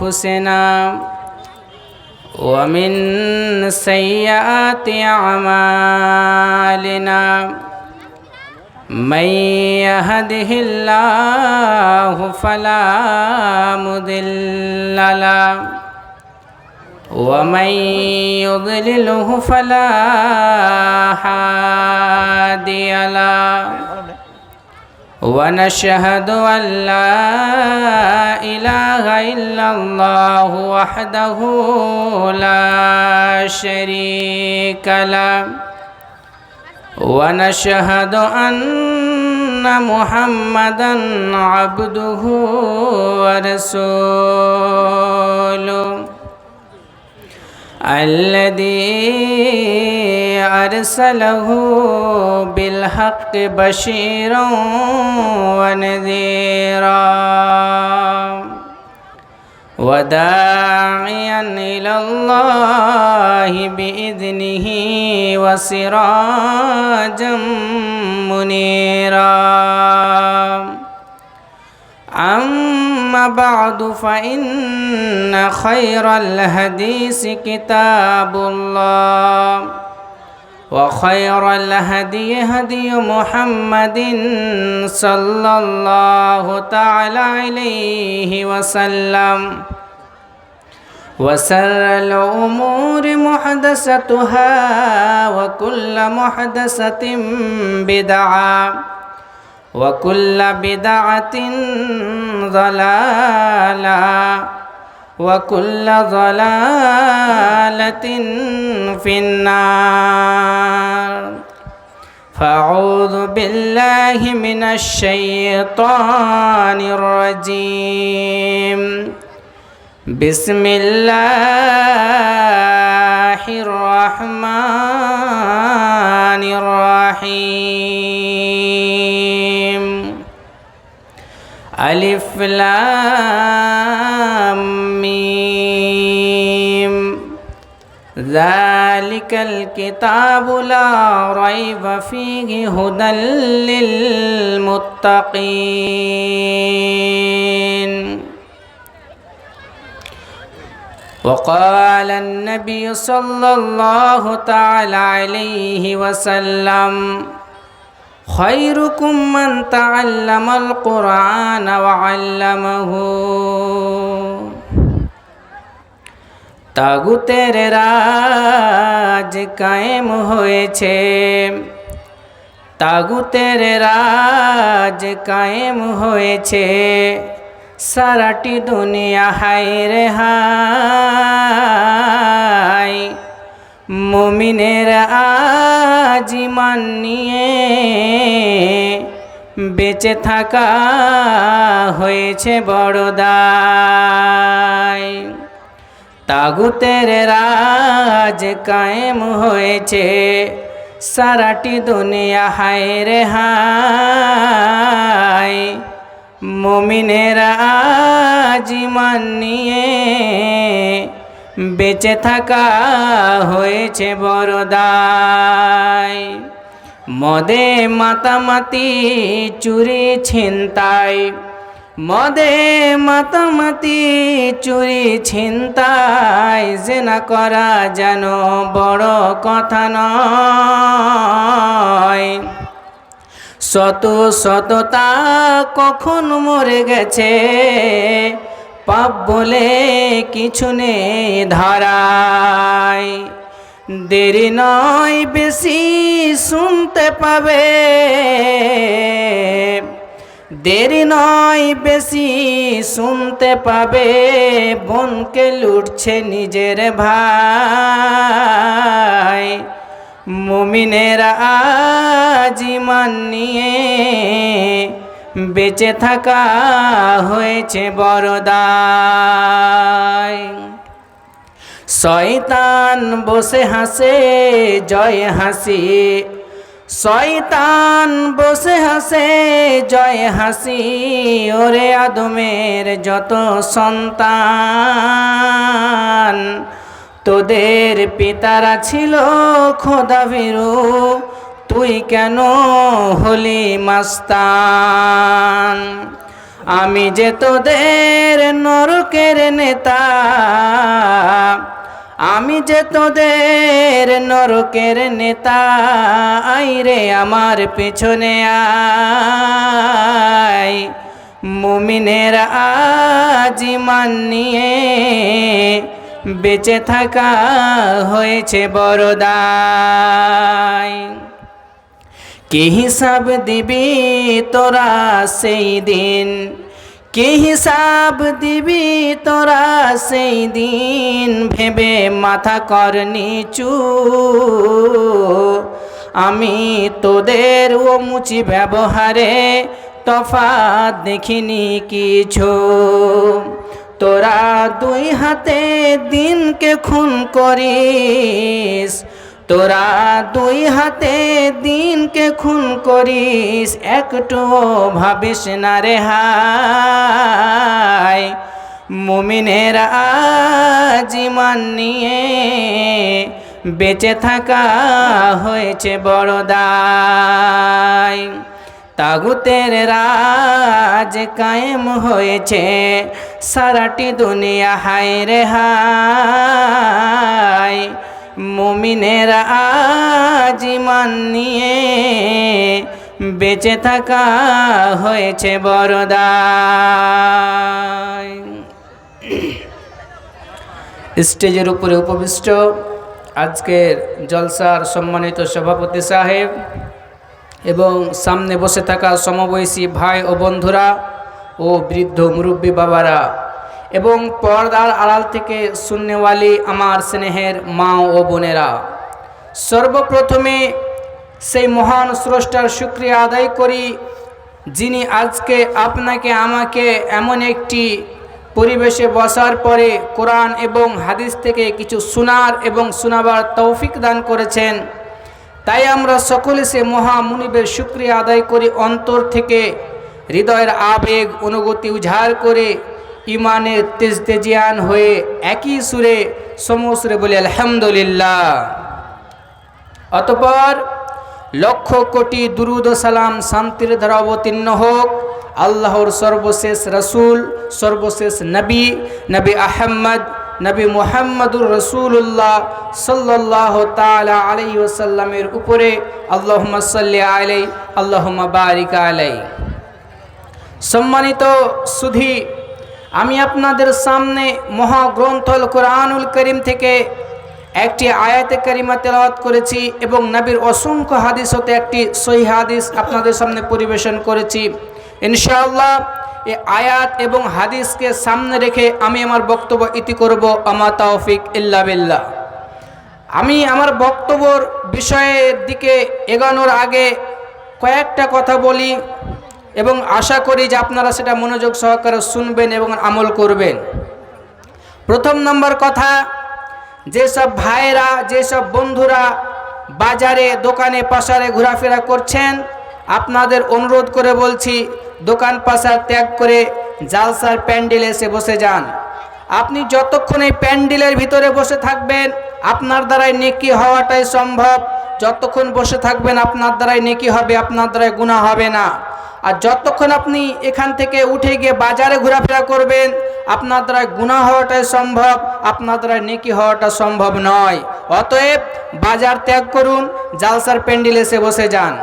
أنفسنا ومن سيئات أعمالنا من يهده الله فلا مضل له ومن يضلله فلا هادي له ونشهد أن لا إله إلا الله وحده لا شريك له ونشهد أن محمدًا عبده ورسوله الذي أرسله بالحق بشيرا ونذيرا وداعيا إلى الله بإذنه وسراجا منيرا أما بعد فإن خير الحديث كتاب الله وخير الهدي هدي محمد صلى الله تعالى عليه وسلم وشر الأمور محدثاتها وكل محدثة بدعة وكل بدعة ضلالة وكل ضلالة في النار فأعوذ بالله من الشيطان الرجيم بسم الله الرحمن الرحيم ألف لام ميم ذلك الكتاب لا ريب فيه هدى للمتقين وقال النبي صلى الله تعالى عليه وسلم خيركم من تعلم القرآن وعلمه তাগুতের রাজ কায়েম হয়েছে তাগুতের রাজ কায়েম হয়েছে সারাটি দুনিয়া হায় রে হায় মুমিনের আজ ঈমান নিয়ে বেঁচে থাকা হয়েছে বড় দায় তাগুতের রাজ কায়েম হয়েছে সারাটি দুনিয়া হায় রে হায় মুমিনের আজ ঈমান নিয়ে বেঁচে থাকা হয়েছে বড় দায় মদে মাতামাতি চুরি ছিনতাই মদে মাতামাতি চুরি ছিনতাই জেনা করা যেন বড় কথা নয় শত শততা কখন মরে গেছে পাপ বলে কিছু নেই ধরায় দেরি নয় বেশি শুনতে পাবে দেরি নয় বেশি শুনতে পাবে বোনকে লুটছে নিজের ভাই মুমিনেরা আজ ঈমান নিয়ে বেঁচে থাকা হয়েছে বড় দায় শয়তান বসে হাসে জয় হাসি শয়তান বসে হাসে জয় হাসি ওরে আদমের যত সন্তান তোদের পিতারা ছিল খোদাভীরু তুই কেন হলি মাস্তান আমি যে তোদের নরক লোকের নেতা, আমি যে তোদের নরকের নেতা। আইরে আমার পেছনে আয়, মুমিনের আজ ঈমান নিয়ে বেঁচে থাকা হয়েছে বড় দায়। কি হিসাব দিবি তোরা সেই দিন, কি হিসাব দিবি তোরা সেই দিন, ভেবে মাথা কর নিচু। আমি তোদের ও মুচি ব্যবহারে তফাৎ দেখিনি কিছু। তোরা দুই হাতে দিনকে খুন করিস, তোরা দুই হাতে দিনকে খুন করিস, একটুও ভাবিস না রে হায়। মুমিনের আজ ঈমান নিয়ে বেঁচে থাকা হয়েছে বড় দায়। তাগুতের রাজ কায়েম হয়েছে সারাটি দুনিয়া, হায় রে হায়। মুমিনের আজ ঈমান নিয়ে বেঁচে থাকা হয়েছে বড় দায়। স্টেজের উপরে উপবিষ্ট আজকের জলসার সম্মানিত সভাপতি সাহেব এবং সামনে বসে থাকা সমবয়সী ভাই ও বন্ধুরা ও বৃদ্ধ মুরব্বী বাবারা এবং পর্দার আড়াল থেকে শুননেওয়ালি আমার স্নেহের মা ও বোনেরা, সর্বপ্রথমে সেই মহান স্রষ্টার শুকরিয়া আদায় করি যিনি আজকে আপনাকে আমাকে এমন একটি পরিবেশে বসার পরে কোরআন এবং হাদিস থেকে কিছু শোনার এবং শোনাবার তৌফিক দান করেছেন। তাই আমরা সকলে সে মহামুনিবের শুকরিয়া আদায় করি অন্তর থেকে, হৃদয়ের আবেগ অনুভূতি উজাড় করে ইমানের তেজতেজিয়ান হয়ে একই সুরে সমসুরে বলি আলহামদুলিল্লাহ। অতঃপর লক্ষ কোটি দুরুদ ও সালাম শান্তির ধারা অবতীর্ণ হোক আল্লাহর সর্বশেষ রসুল, সর্বশেষ নবী, নবী আহম্মদ, নবী মুহাম্মদুর রসুল্লাহ সাল্লাল্লাহু তাআলা আলাইহি ওয়াসাল্লামের উপরে। আল্লাহুম্মা সাল্লি আলাইহি, আল্লাহুম্মা বারিক আলাইহি। সম্মানিত সুধী, আমি আপনাদের সামনে মহাগ্রন্থ আল কোরআনুল করিম থেকে একটি আয়াতে কারিমা তেলাওয়াত করেছি এবং নবীর অসংখ্য হাদিস হতে একটি সহিহ হাদিস আপনাদের সামনে পরিবেশন করেছি। ইনশাআল্লাহ এই আয়াত এবং হাদিসকে সামনে রেখে আমি আমার বক্তব্য ইতি করব। আমা তাওফিক ইল্লা বিল্লাহ। আমি আমার বক্তব্যর বিষয়ের দিকে এগোনোর আগে কয়েকটা কথা বলি এবং আশা করি যে আপনারা সেটা মনোযোগ সহকারে শুনবেন এবং আমল করবেন। প্রথম নম্বর কথা, যেসব ভাইয়েরা, যেসব বন্ধুরা বাজারে দোকানে পাশারে ঘোরাফেরা করছেন, আপনাদের অনুরোধ করে বলছি দোকান পাশার ত্যাগ করে জালসার প্যান্ডেলে এসে বসে যান। আপনি যতক্ষণ এই প্যান্ডেলের ভিতরে বসে থাকবেন আপনার দ্বারাই নেকি হওয়াটাই সম্ভব। যতক্ষণ বসে থাকবেন আপনার দ্বারাই নেকি হবে, আপনার দ্বারাই গুনাহ হবে না। আর যতক্ষণ আপনি এখান থেকে উঠে গিয়ে বাজারে ঘোরাফেরা করবেন আপনার দ্বারা গুনাহ হওয়াটাই সম্ভব, আপনার দ্বারা নেকি হওয়াটা সম্ভব নয়। অতএব বাজার ত্যাগ করুন, জালসার প্যান্ডেলে এসে বসে যান।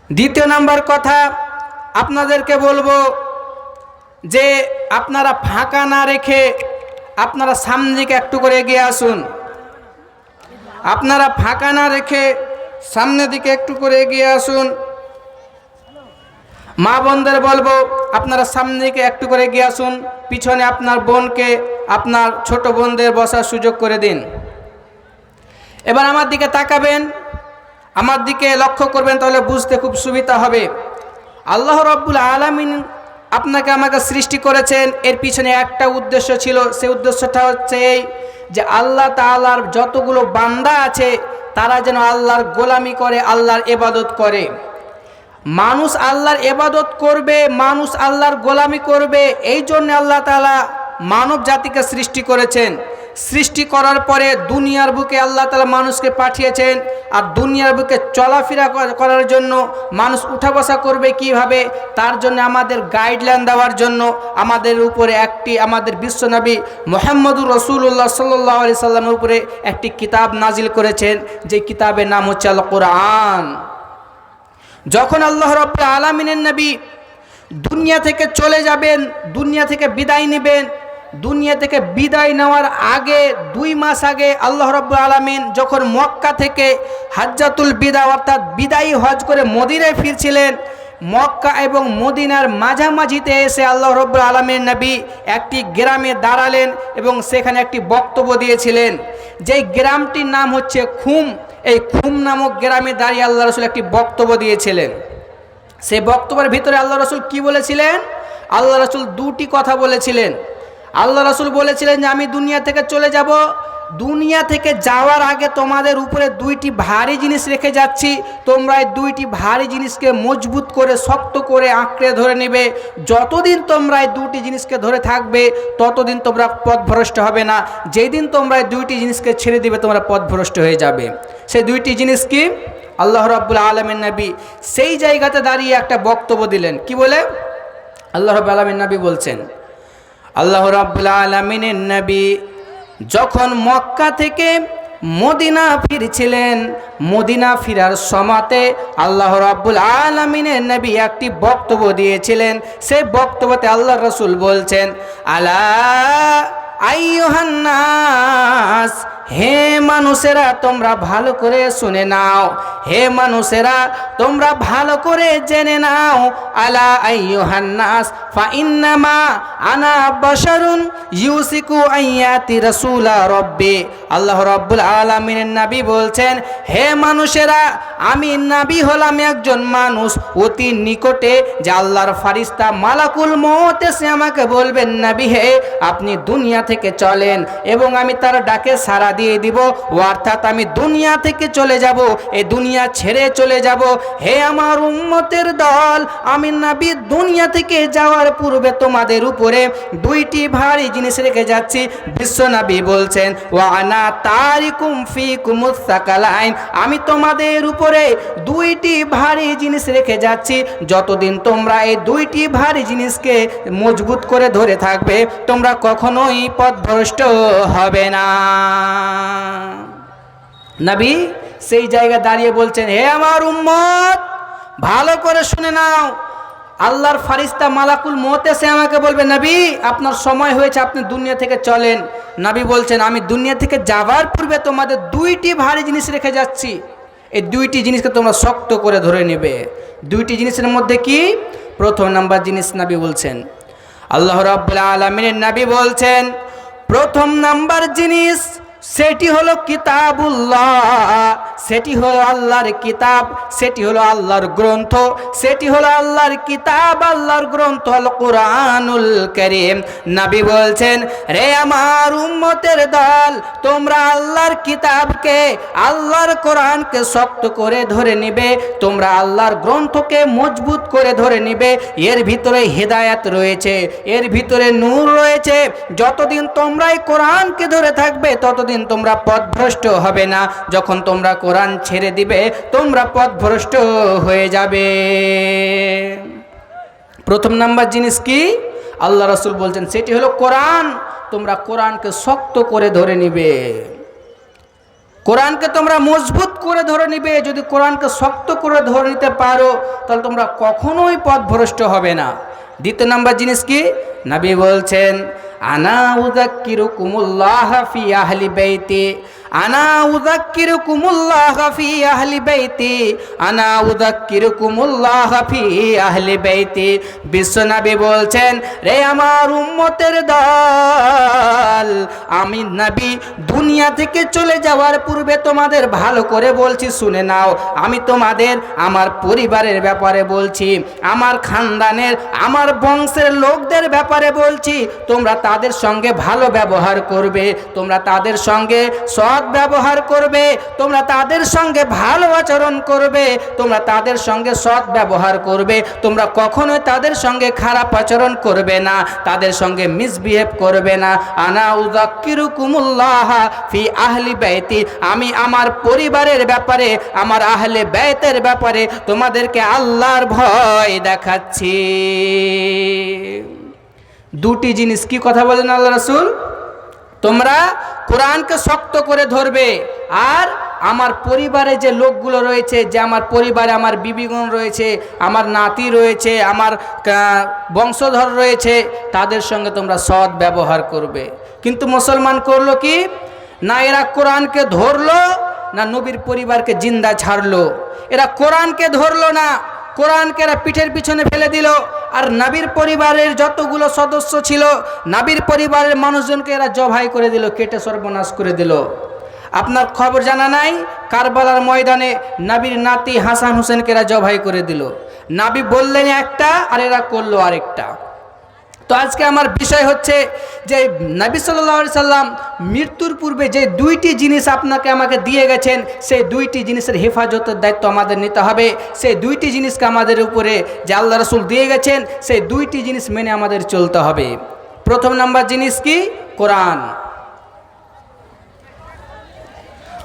দ্বিতীয় নাম্বার কথা, আপনাদেরকে বলবো যে আপনারা ফাঁকা না রেখে আপনারা সামনে দিকে একটু করে এগিয়ে আসুন। আপনারা ফাঁকা না রেখে সামনের দিকে একটু করে এগিয়ে আসুন। মা বোনদের বলবো আপনারা সামনে দিকে একটু করে এগিয়ে আসুন। পিছনে আপনার বোনকে, আপনার ছোট বোনদের বসার সুযোগ করে দিন। এবার আমার দিকে তাকাবেন, আমার দিকে লক্ষ্য করবেন, তাহলে বুঝতে খুব সুবিধা হবে। আল্লাহ রাব্বুল আলামিন আপনাকে আমাকে সৃষ্টি করেছেন, এর পিছনে একটা উদ্দেশ্য ছিল। সেই উদ্দেশ্যটা হচ্ছে এই যে আল্লাহ তাআলার যতগুলো বান্দা আছে তারা যেন আল্লাহর গোলামি করে, আল্লাহর ইবাদত করে। মানুষ আল্লাহর ইবাদত করবে, মানুষ আল্লাহর গোলামি করবে, এই জন্য আল্লাহ তাআলা মানব জাতিকে সৃষ্টি করেছেন। সৃষ্টি করার পরে দুনিয়ার বুকে আল্লাহ তাআলা মানুষকে পাঠিয়েছেন। আর দুনিয়ার বুকে চলাফেরা করার জন্য মানুষ উঠা বসা করবে কিভাবে, তার জন্য আমাদের গাইডলাইন দেওয়ার জন্য আমাদের উপরে আমাদের বিশ্বনবী মুহাম্মদুর রাসূলুল্লাহ সাল্লাল্লাহু আলাইহি সাল্লামের উপরে একটি কিতাব নাজিল করেছেন, যে কিতাবের নাম হচ্ছে আল কোরআন। যখন আল্লাহ রাব্বুল আলামিনের নবী দুনিয়া থেকে চলে যাবেন, দুনিয়া থেকে বিদায় নেবেন, দুনিয়া থেকে বিদায় নেওয়ার আগে 2 মাস আগে আল্লাহ রাব্বুল আলামিন যখন মক্কা থেকে হাজ্জাতুল বিদা অর্থাৎ বিদায়ী হজ করে মদিনায় ফিরছিলেন, মক্কা এবং মদিনার মাঝামাঝিতে এসে আল্লাহ রাব্বুল আলামিন নবী একটি গ্রামে দাঁড়ালেন এবং সেখানে একটি বক্তব্য দিয়েছিলেন। যেই গ্রামটির নাম হচ্ছে খুম। এই খুম নামক গ্রামে দাঁড়িয়ে আল্লাহ রাসূল একটি বক্তব্য দিয়েছিলেন। সেই বক্তব্যের ভিতরে আল্লাহ রাসূল কি বলেছিলেন? আল্লাহ রাসূল 2টি কথা বলেছিলেন। আল্লাহ রাসূল বলেছিলেন যে আমি দুনিয়া থেকে চলে যাব, দুনিয়া থেকে যাওয়ার আগে তোমাদের উপরে 2টি ভারী জিনিস রেখে যাচ্ছি, তোমরা এই 2টি ভারী জিনিসকে মজবুত করে শক্ত করে আঁকড়ে ধরে নেবে। যতদিন তোমরা এই 2টি জিনিসকে ধরে থাকবে ততদিন তোমরা পথভ্রষ্ট হবে না। যেই দিন তোমরা এই 2টি জিনিসকে ছেড়ে দিবে তোমরা পথভ্রষ্ট হয়ে যাবে। সেই 2টি জিনিস কি? আল্লাহ রাব্বুল আলামিন নবী সেই জায়গাতে দাঁড়িয়ে একটা বক্তব্য দিলেন। কি বলে? আল্লাহ রাব্বুল আলামিন নবী বলছেন, আল্লাহ রাব্বুল আলামিনের নবী যখন মক্কা থেকে মদিনা ফিরছিলেন, মদিনা ফিরার সময়তে আল্লাহ রাব্বুল আলামিনের নবী একটি বক্তব্য দিয়েছিলেন। সেই বক্তব্যতে আল্লাহ রাসূল বলছেন, আলা আইয়ুহান নাস, হে মানুষেরা তোমরা ভালো করে শুনে নাও, হে মানুষেরা তোমরা ভালো করে জেনে নাও, আলা আইয়ুহান নাস ফা ইন্নামা আনা বাশারুন ইউসিকু আইয়াতি রাসূলা রাব্বি। আল্লাহ রাব্বুল আলামিনের নবী বলছেন, হে মানুষেরা আমি নবী হলাম একজন মানুষ, অতি নিকটে যে আল্লাহর ফারিস্তা মালাকুল মউত এসে আমাকে বলবেন, নবী হে আপনি দুনিয়া থেকে চলেন, এবং আমি তার ডাকে সাড়া দিয়ে দিব, অর্থাৎ আমি দুনিয়া থেকে চলে যাব, এই দুনিয়া ছেড়ে চলে যাব। হে আমার উম্মতের দল, আমি নবী দুনিয়া থেকে যাওয়ার পূর্বে তোমাদের উপরে 2টি ভারী জিনিস রেখে যাচ্ছি। বিশ্ব নবী বলছেন, ওয়া আনা তারিকুম ফিকুমুস সাকালাইন, আমি তোমাদের উপরে 2টি ভারী জিনিস রেখে যাচ্ছি। যতদিন তোমরা এই 2টি ভারী জিনিসকে মজবুত করে ধরে থাকবে তোমরা কখনোই পথভ্রষ্ট হবে না। নবী সেই জায়গায় দাঁড়িয়ে বলছেন, হে আমার উম্মত ভালো করে শুনে নাও, আল্লাহর ফারিস্তা মালাকুল মউত এসে আমাকে বলবে, নবী আপনার সময় হয়েছে, আপনি দুনিয়া থেকে চলেন। নবী বলছেন, আমি দুনিয়া থেকে যাওয়ার পূর্বে তোমাদের 2টি ভারী জিনিস রেখে যাচ্ছি, এই 2টি জিনিসকে তোমরা শক্ত করে ধরে নেবে। 2টি জিনিসের মধ্যে কি? প্রথম নাম্বার জিনিস নবী বলছেন, আল্লাহ রাব্বুল আলামিনের নবী বলছেন, প্রথম নাম্বার জিনিস সেটি হলো কিতাবুল্লাহ, সেটি হলো আল্লাহর কিতাব, সেটি হলো আল্লাহর গ্রন্থ, সেটি হলো আল্লাহর কিতাব, আল্লাহর গ্রন্থ আল কোরআনুল কারীম। নবী বলছেন, রে আমার উম্মতের দল, তোমরা আল্লাহর কিতাবকে, আল্লাহর কোরআনকে শক্ত করে ধরে নিবে, তোমরা আল্লাহর গ্রন্থকে মজবুত করে ধরে নিবে। এর ভিতরে হেদায়েত রয়েছে, এর ভিতরে নূর রয়েছে। যতদিন তোমরা এই কোরআনকে ধরে থাকবে ততদিন তোমরা পথভ্রষ্ট হবে না। যখন তোমরা কোরআন ছেড়ে দিবে তোমরা পথভ্রষ্ট হয়ে যাবে। প্রথম নাম্বার জিনিস কি? আল্লাহ রাসূল বলছেন সেটি হলো কোরআন। তোমরা কোরআনকে শক্ত করে ধরে নিবে, কোরআনকে তোমরা মজবুত করে ধরে নিবে। যদি কোরআনকে শক্ত করে ধরে নিতে পারো তাহলে তোমরা কখনোই পথভ্রষ্ট হবে না। দ্বিতীয় নাম্বার জিনিস কি? নবী বলছেন, আনা উযাক্কিরুকুমুল্লাহ ফি আহলি বাইতি, আনা উযাক্কিরুকুমুল্লাহ ফি আহলি বাইতি, আনা উযাক্কিরুকুমুল্লাহ ফি আহলি বাইতি। বিশ্বনবী বলছেন, রে আমার উম্মতের দল, আমি নবী দুনিয়া থেকে চলে যাওয়ার পূর্বে তোমাদের ভালো করে বলছি, শুনে নাও। আমি তোমাদের আমার পরিবারের ব্যাপারে বলছি, আমার খানদানের, আমার বংশের লোকদের ব্যাপারে বলছি। তোমরা তাদের সঙ্গে ভালো ব্যবহার করবে, তোমরা তাদের সঙ্গে সৎ ব্যবহার করবে, তোমরা তাদের সঙ্গে ভালো আচরণ করবে, তোমরা তাদের সঙ্গে সৎ ব্যবহার করবে, তোমরা কখনোই তাদের সঙ্গে খারাপ আচরণ করবে না, তাদের সঙ্গে মিসবিহেভ করবে না। আনা উযাক্কিরুকুমুল্লাহ ফি আহলি বাইতি, আমি আমার পরিবারের ব্যাপারে, আমার আহলে বাইতের ব্যাপারে তোমাদেরকে আল্লাহর ভয় দেখাচ্ছি। দুটি জিনিস কি কথা বলেন আল্লাহ রাসূল? তোমরা কোরআনকে শক্ত করে ধরবে, আর আমার পরিবারে যে লোকগুলো রয়েছে, যে আমার পরিবারে আমার বিবিগণ রয়েছে, আমার নাতি রয়েছে, আমার বংশধর রয়েছে, তাদের সঙ্গে তোমরা সৎ ব্যবহার করবে। কিন্তু মুসলমান করলো কি না, এরা কোরআনকে ধরলো না নবীর পরিবারকে জিন্দা ছাড়লো। এরা কোরআনকে ধরলো না, কোরআনকে এরা পিঠের পিছনে ফেলে দিল, আর নবীর পরিবারের যতগুলো সদস্য ছিল, নবীর পরিবারের মানুষজনকে এরা জবাই করে দিল, কেটে সর্বনাশ করে দিল। আপনার খবর জানা নাই, কারবালার ময়দানে নবীর নাতি হাসান হোসেনকে এরা জবাই করে দিল। নবী বললেন একটা, আর এরা করলো আরেকটা। তো আজকে আমার বিষয় হচ্ছে যে নবী সাল্লাল্লাহু আলাইহি সাল্লাম মৃত্যুর পূর্বে যে দুইটি জিনিস আপনাকে আমাকে দিয়ে গেছেন, সেই দুইটি জিনিসের হেফাজতের দায়িত্ব আমাদের নিতে হবে। সেই দুইটি জিনিসকে আমাদের উপরে যে আল্লাহ রাসূল দিয়ে গেছেন, সেই দুইটি জিনিস মেনে আমাদের চলতে হবে। প্রথম নাম্বার জিনিস কি? কোরআন।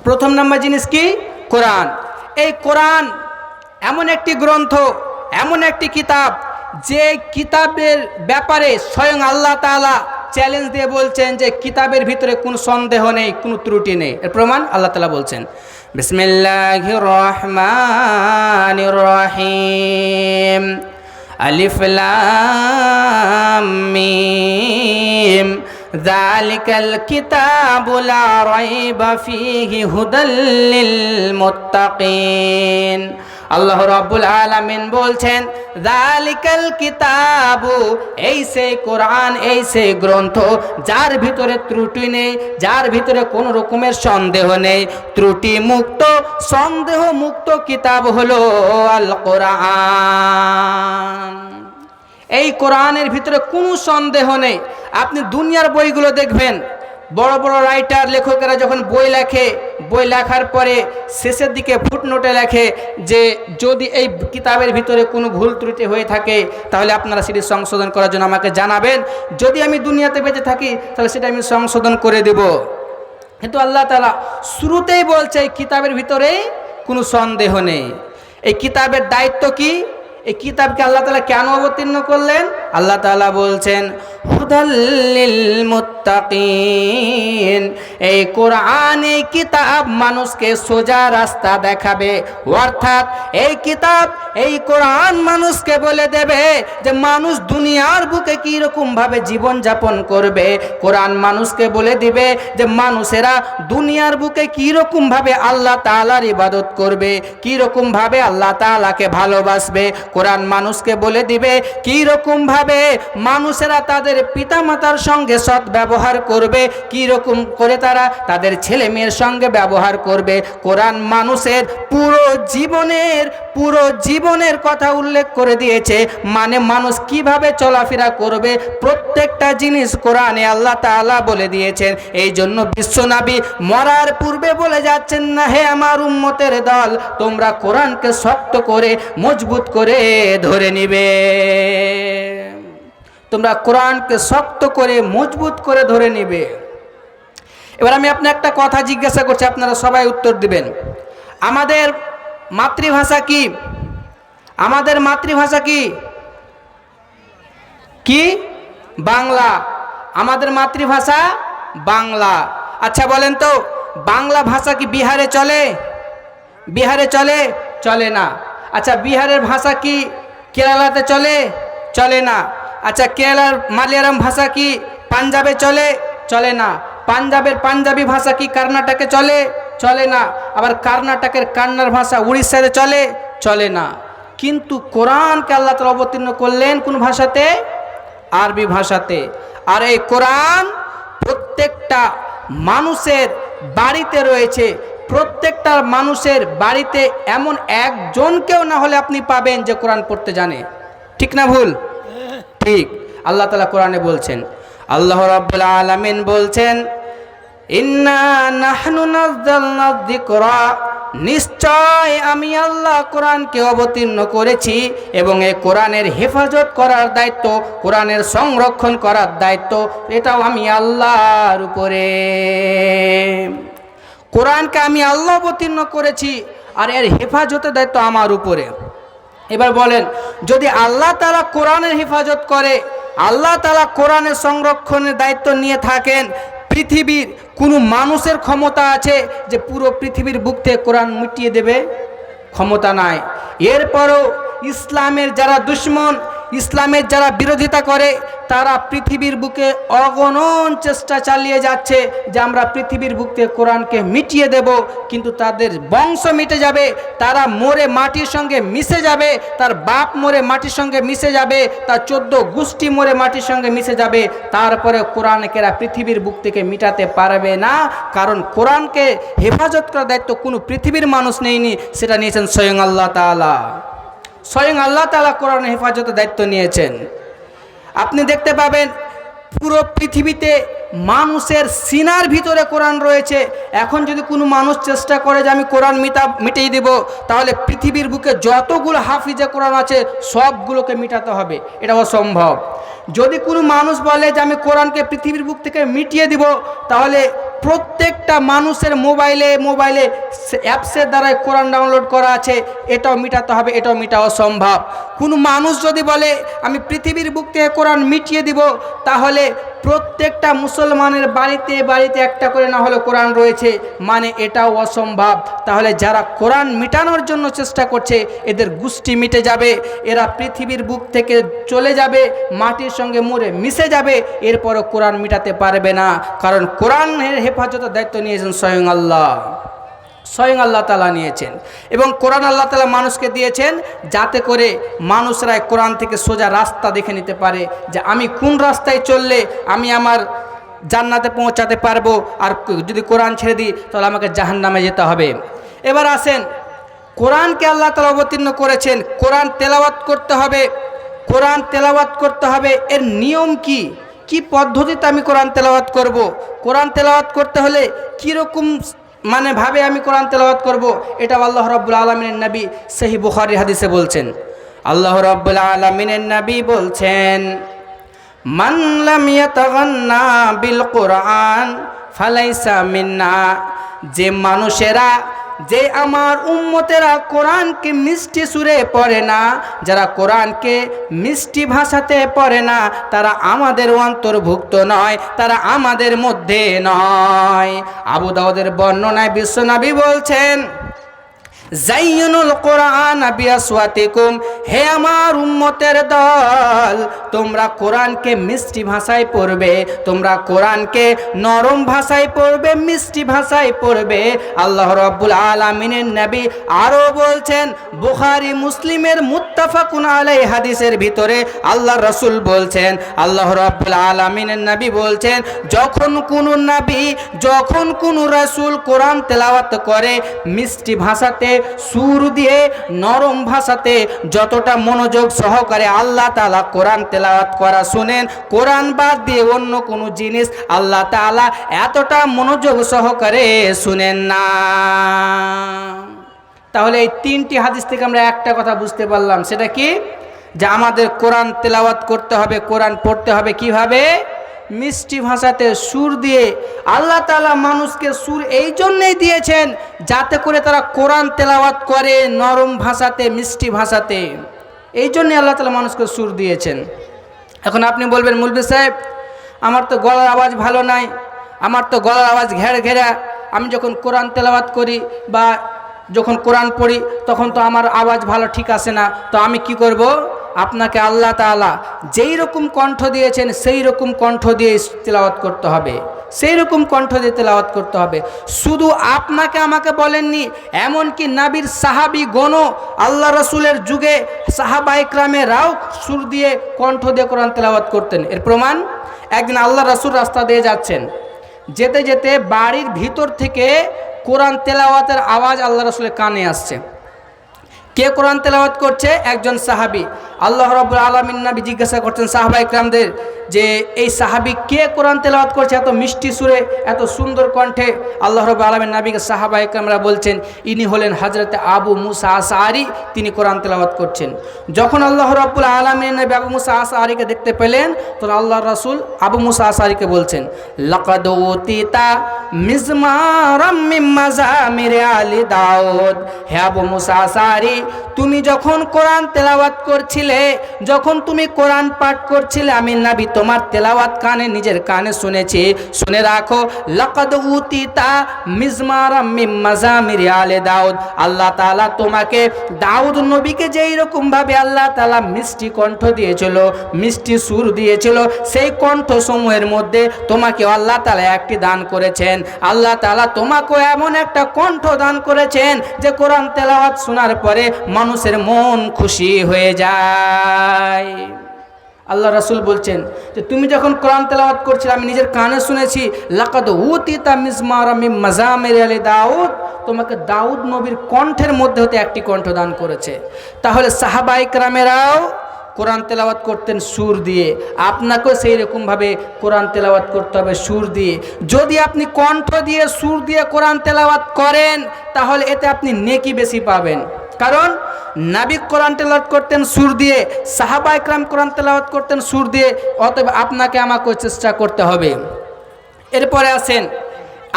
প্রথম নাম্বার জিনিস কি? কোরআন। এই কোরআন এমন একটি গ্রন্থ, এমন একটি কিতাব, যে কিতাবের ব্যাপারে স্বয়ং আল্লাহ তাআলা চ্যালেঞ্জ দিয়ে বলছেন যে কিতাবের ভিতরে কোনো সন্দেহ নেই, কোনো ত্রুটি নেই। এর প্রমাণ আল্লাহ তাআলা বলছেন, বিসমিল্লাহির রহমানির রহিম, আলিফ লাম মিম, যালিকাল কিতাবু লা রাইবা ফীহি হুদাল লিল মুত্তাকিন। আল্লাহ রাব্বুল আলামিন বলছেন, যালিকাল কিতাবু, এই সেই কোরআন, এই সেই গ্রন্থ যার ভিতরে ত্রুটি নেই, যার ভিতরে কোনো রকমের সন্দেহ নেই। ত্রুটি মুক্ত, সন্দেহ মুক্ত কিতাব হলো আল কোরআন। এই কোরআনের ভিতরে কোনো সন্দেহ নেই। আপনি দুনিয়ার বইগুলো দেখবেন, বড় বড় রাইটার লেখকেরা যখন বই লেখে, বই লেখার পরে শেষের দিকে ফুটনোটে লেখে যে যদি এই কিতাবের ভিতরে কোনো ভুল ত্রুটি হয়ে থাকে তাহলে আপনারা সেটি সংশোধন করার জন্য আমাকে জানাবেন, যদি আমি দুনিয়াতে বেঁচে থাকি তাহলে সেটা আমি সংশোধন করে দেব। কিন্তু আল্লাহ তাআলা শুরুতেই বলছে এই কিতাবের ভিতরে কোনো সন্দেহ নেই। এই কিতাবের দায়িত্ব কি? এই কিতাবকে আল্লাহ তাআলা কেন অবতীর্ণ করলেন? আল্লাহ তাআলা বলছেন, হুদাল লিল মুত্তাকিন, এই কোরআন, এই কিতাব মানুষকে সোজা রাস্তা দেখাবে। অর্থাৎ এই কিতাব, এই কোরআন মানুষকে বলে দেবে যে মানুষ দুনিয়ার বুকে কি রকম ভাবে জীবন যাপন করবে। কোরআন মানুষকে বলে দিবে যে মানুষেরা দুনিয়ার বুকে কি রকম ভাবে আল্লাহ তাআলার ইবাদত করবে, কি রকম ভাবে আল্লাহ তাআলাকে ভালোবাসবে। কোরআন মানুষকে বলে দিবে কি রকম ভাবে মানুষেরা তাদের পিতামাতার সঙ্গে সৎ ব্যবহার করবে, কি রকম করে তারা তাদের ছেলে মেয়ের সঙ্গে ব্যবহার করবে। কোরআন মানুষের পুরো জীবনের কথা উল্লেখ করে দিয়েছে, মানে মানুষ কিভাবে চলাফেরা করবে প্রত্যেকটা জিনিস কোরআনে আল্লাহ তাআলা বলে দিয়েছেন। এই জন্য বিশ্বনবী মরার পূর্বে বলে যাচ্ছেন, না হে আমার উম্মতের দল, তোমরা কোরআনকে শক্ত করে মজবুত করে ধরে নিবে। তোমরা কোরআনকে শক্ত করে মজবুত করে ধরে নিবে। এবার আমি আপনার একটা কথা জিজ্ঞাসা করছি, আপনারা সবাই উত্তর দিবেন। আমাদের মাতৃভাষা কি? আমাদের মাতৃভাষা কি? কি? বাংলা। আমাদের মাতৃভাষা বাংলা। আচ্ছা বলেন তো, বাংলা ভাষা কি বিহারে চলে? বিহারে চলে? চলে না। আচ্ছা বিহারের ভাষা কি কেরালাতে চলে? চলে না। আচ্ছা কেরালার মালয়ালম ভাষা কি পাঞ্জাবে চলে? চলে না। পাঞ্জাবের পাঞ্জাবি ভাষা কি কর্ণাটকে চলে? চলে না। আবার কর্ণাটকের কন্নড় ভাষা উড়িষ্যাতে চলে? চলে না। কিন্তু কোরআনকে আল্লাহ তাআলা অবতীর্ণ করলেন কোন ভাষাতে? আরবি ভাষাতে। আর এই কোরআন প্রত্যেকটা মানুষের বাড়িতে রয়েছে। প্রত্যেকটা মানুষের বাড়িতে এমন একজনকেও না হলে আপনি পাবেন যে কোরআন পড়তে জানে। ঠিক না ভুল? ঠিক। আল্লাহ তাআলা কোরআনে বলছেন, আল্লাহ রাব্বুল আলামিন বলছেন, ইন্না নাহনু নাযালনা যিকরা, নিশ্চয় আমি আল্লাহ কোরআনকে অবতীর্ণ করেছি এবং এই কোরআনের হেফাজত করার দায়িত্ব, কোরআনের সংরক্ষণ করার দায়িত্ব এটাও আমি আল্লাহর উপরে। কোরআনকে আমি আল্লাহ অবতীর্ণ করেছি আর এর হেফাজতের দায়িত্ব আমার উপরে। এবার বলেন, যদি আল্লাহ তাআলা কোরআনের হেফাজত করে, আল্লাহ তাআলা কোরআনের সংরক্ষণের দায়িত্ব নিয়ে থাকেন, পৃথিবীর কোনো মানুষের ক্ষমতা আছে যে পুরো পৃথিবীর বুক থেকে কোরআন মিটিয়ে দেবে? ক্ষমতা নাই। এরপরও ইসলামের যারা দুশ্মন, ইসলামের যারা বিরোধিতা করে, তারা পৃথিবীর বুকে অগণন চেষ্টা চালিয়ে যাচ্ছে যে আমরা পৃথিবীর বুক থেকে কোরআনকে মিটিয়ে দেব, কিন্তু তাদের বংশ মিটে যাবে, তারা মরে মাটির সঙ্গে মিশে যাবে, তার বাপ মরে মাটির সঙ্গে মিশে যাবে, তার 14 গোষ্ঠী মরে মাটির সঙ্গে মিশে যাবে, তারপরে কোরআনকেরা পৃথিবীর বুক থেকে মিটাতে পারবে না। কারণ কোরআনকে হেফাজত করার দায়িত্ব কোনো পৃথিবীর মানুষ নেয়নি, সেটা নিয়েছেন স্বয়ং আল্লাহ তাআলা। স্বয়ং আল্লাহ তাআলা কোরআনের হেফাজতের দায়িত্ব নিয়েছেন। আপনি দেখতে পাবেন পুরো পৃথিবীতে মানুষের সিনার ভিতরে কোরআন রয়েছে। এখন যদি কোনো মানুষ চেষ্টা করে যে আমি কোরআন মিটিয়ে দেব, তাহলে পৃথিবীর বুকে যতগুলো হাফিজে কোরআন আছে সবগুলোকে মিটাতে হবে, এটা অসম্ভব। যদি কোনো মানুষ বলে যে আমি কোরআনকে পৃথিবীর বুক থেকে মিটিয়ে দিব, তাহলে প্রত্যেকটা মানুষের মোবাইলে অ্যাপসের দ্বারাই কোরআন ডাউনলোড করা আছে, এটাও মিটাতে হবে, এটাও মিটা অসম্ভব। কোনো মানুষ যদি বলে আমি পৃথিবীর বুক থেকে কোরআন মিটিয়ে দিব, তাহলে প্রত্যেকটা মুসলমানের বাড়িতে বাড়িতে একটা করে না হলে কোরআন রয়েছে, মানে এটাও অসম্ভব। তাহলে যারা কোরআন মিটানোর জন্য চেষ্টা করছে, এদের গোষ্ঠী মিটে যাবে, এরা পৃথিবীর বুক থেকে চলে যাবে, মাটির সঙ্গে মরে মিশে যাবে, এরপরও কোরআন মিটাতে পারবে না। কারণ কোরআনের হেফাজতের দায়িত্ব নিয়েছেন স্বয়ং আল্লাহ, স্বয়ং আল্লাহ তাআলা নিয়েছেন। এবং কোরআন আল্লাহ তাআলা মানুষকে দিয়েছেন যাতে করে মানুষরা কোরআন থেকে সোজা রাস্তা দেখে নিতে পারে যে আমি কোন রাস্তায় চললে আমি আমার জান্নাতে পৌঁছাতে পারবো, আর যদি কোরআন ছেড়ে দিই তাহলে আমাকে জাহান্নামে যেতে হবে। এবার আসেন, কোরআনকে আল্লাহ তাআলা অবতীর্ণ করেছেন, কোরআন তেলাওয়াত করতে হবে, কোরআন তেলাওয়াত করতে হবে। এর নিয়ম কি, কি পদ্ধতিতে আমি কোরআন তেলাওয়াত করব? কোরআন তেলাওয়াত করতে হলে কীরকম ভাবে আমি কোরআন তেলাওয়াত করব? এটা আল্লাহ রাব্বুল আলামিনের নবী সহিহ বুখারী হাদিসে বলছেন। আল্লাহ রাব্বুল আলামিনের নবী বলছেন, মান লাম ইয়াতাগান্না বিল কোরআন ফালাইসা মিন্না, যে মানুষেরা, যে আমার উম্মতেরা কোরআনকে মিষ্টি সুরে পড়ে না, যারা কোরআনকে মিষ্টি ভাষাতে পড়ে না, তারা আমাদের অন্তর্ভুক্ত নয়, তারা আমাদের মধ্যে নয়। আবু দাউদের বর্ণনায় বিশ্বনবী বলছেন, জাইয়ুনুল কোরআন বিআসওয়াতিকুম, হে আমার উম্মতের দল, তোমরা কোরআনকে মিষ্টি ভাষায় পড়বে, তোমরা কোরআনকে নরম ভাষায় পড়বে, মিষ্টি ভাষায় পড়বে। আল্লাহ রাব্বুল আলামিনের নবী আরও বলছেন, বুখারী মুসলিমের মুত্তাফাকুন আলাইহি হাদিসের ভিতরে আল্লাহ রাসূল বলছেন, আল্লাহ রাব্বুল আলামিনের নবী বলছেন, যখন কোনো রাসূল কোরআন তেলাওয়াত করে মিষ্টি ভাষাতে, সুর দিয়ে, নরম ভাষাতে, যতটা মনোযোগ সহকারে আল্লাহ তাআলা কোরআন তেলাওয়াত করা শুনেন, কোরআন বাদ দিয়ে অন্য কোনো জিনিস আল্লাহ তাআলা এতটা মনোযোগ সহকারে শুনেন না। তাহলে এই 3টি হাদিস থেকে আমরা একটা কথা বুঝতে পারলাম, সেটা কি? যে আমাদের কোরআন তেলাওয়াত করতে হবে, কোরআন পড়তে হবে কিভাবে? মিষ্টি ভাষাতে, সুর দিয়ে। আল্লাহ তাআলা মানুষকে সুর এই জন্যই দিয়েছেন যাতে করে তারা কোরআন তেলাওয়াত করে নরম ভাষাতে, মিষ্টি ভাষাতে। এই জন্যই আল্লাহ তাআলা মানুষকে সুর দিয়েছেন। এখন আপনি বলবেন, মৌলভী সাহেব আমার তো গলার আওয়াজ ভালো নাই, আমার তো গলার আওয়াজ ঘেরা, আমি যখন কোরআন তেলাওয়াত করি বা যখন কোরআন পড়ি তখন তো আমার আওয়াজ ভালো ঠিক আসে না, তো আমি কি করব? আপনাকে আল্লাহ তাআলা যেই রকম কণ্ঠ দিয়েছেন সেই রকম কণ্ঠ দিয়ে তেলাওয়াত করতে হবে, সেই রকম কণ্ঠ দিয়ে তেলাওয়াত করতে হবে। শুধু আপনাকে আমাকে বলেননি, এমনকি নবীর সাহাবী গণ, আল্লাহ রাসূলের যুগে সাহাবায়ে কেরামেরাও সুর দিয়ে, কণ্ঠ দিয়ে কোরআন তেলাওয়াত করতেন। এর প্রমাণ, একদিন আল্লাহ রাসূল রাস্তা দিয়ে যাচ্ছেন, যেতে যেতে বাড়ির ভিতর থেকে কোরআন তেলাওয়াতের আওয়াজ আল্লাহ রাসূলের কানে আসছে। কে কোরআন তেলাওয়াত করছে? একজন সাহাবী। আল্লাহ রাব্বুল আলামিন নবী জিজ্ঞাসা করতেন সাহাবায়ে কেরামদের যে এই সাহাবী কে কোরআন তেলাওয়াত করছে এত মিষ্টি সুরে, এত সুন্দর কণ্ঠে? আল্লাহ রাব্বুল আলামিন নবীকে সাহাবায়ে কেরামরা বলছেন ইনি হলেন হযরত আবু মুসা আশআরী, তিনি কোরআন তেলাওয়াত করছেন। যখন আল্লাহ রাব্বুল আলামিন নবী আবু মুসা আশআরীকে দেখতে পেলেন তখন আল্লাহর রাসূল আবু মুসা আশআরীকে বলছেন লাকাদ উতিতা মিজমারাম মিন মাযামির আলি দাউদ। হে আবু মুসা আশআরী, তুমি যখন কোরআন তেলাওয়াত করছিলে, যখন তুমি কোরআন পাঠ করছিলে, আমি নবী তোমার তেলাওয়াত নিজের কানে শুনেছি। শুনে রাখো, লাকাদ উতিতা মিজমারাম মিন মাযামির আলি দাউদ। আল্লাহ তাআলা তোমাকে দাউদ নবীকে যেই রকম ভাবে আল্লাহ তাআলা মিষ্টি কণ্ঠ দিয়েছিল, মিষ্টি সুর দিয়েছিল, সেই কণ্ঠ সমূহের মধ্যে তোমাকে আল্লাহ তাআলা একটি দান করেছেন। আল্লাহ তাআলা তোমাকে এমন একটা কণ্ঠ দান করেছেন যে কোরআন তেলাওয়াত শোনার পরে মানুষের মন খুশি হয়ে যায়। আল্লাহ রাসূল বলছেন যে তুমি যখন কোরআন তেলাওয়াত করছিলে আমি নিজের কানে শুনেছি, লাকাদ উতিতা মিজমারাম মিন মাযামির আলি দাউদ, তোমাকে দাউদ নবীর কণ্ঠের মধ্যে হতে একটি কণ্ঠ দান করেছে। তাহলে সাহাবায়ে কেরামেরাও কোরআন তেলাওয়াত করতেন সুর দিয়ে, আপনাকেও সেই রকমভাবে কোরআন তেলাওয়াত করতে হবে সুর দিয়ে। যদি আপনি কণ্ঠ দিয়ে সুর দিয়ে কোরআন তেলাওয়াত করেন তাহলে এতে আপনি নেকি বেশি পাবেন, কারণ নবী কোরআন তেলাওয়াত করতেন সুর দিয়ে, সাহাবায়ে কেরাম কোরআন তেলাওয়াত করতেন সুর দিয়ে। অতএব আপনাকে আমাকেও চেষ্টা করতে হবে। এরপরে আসেন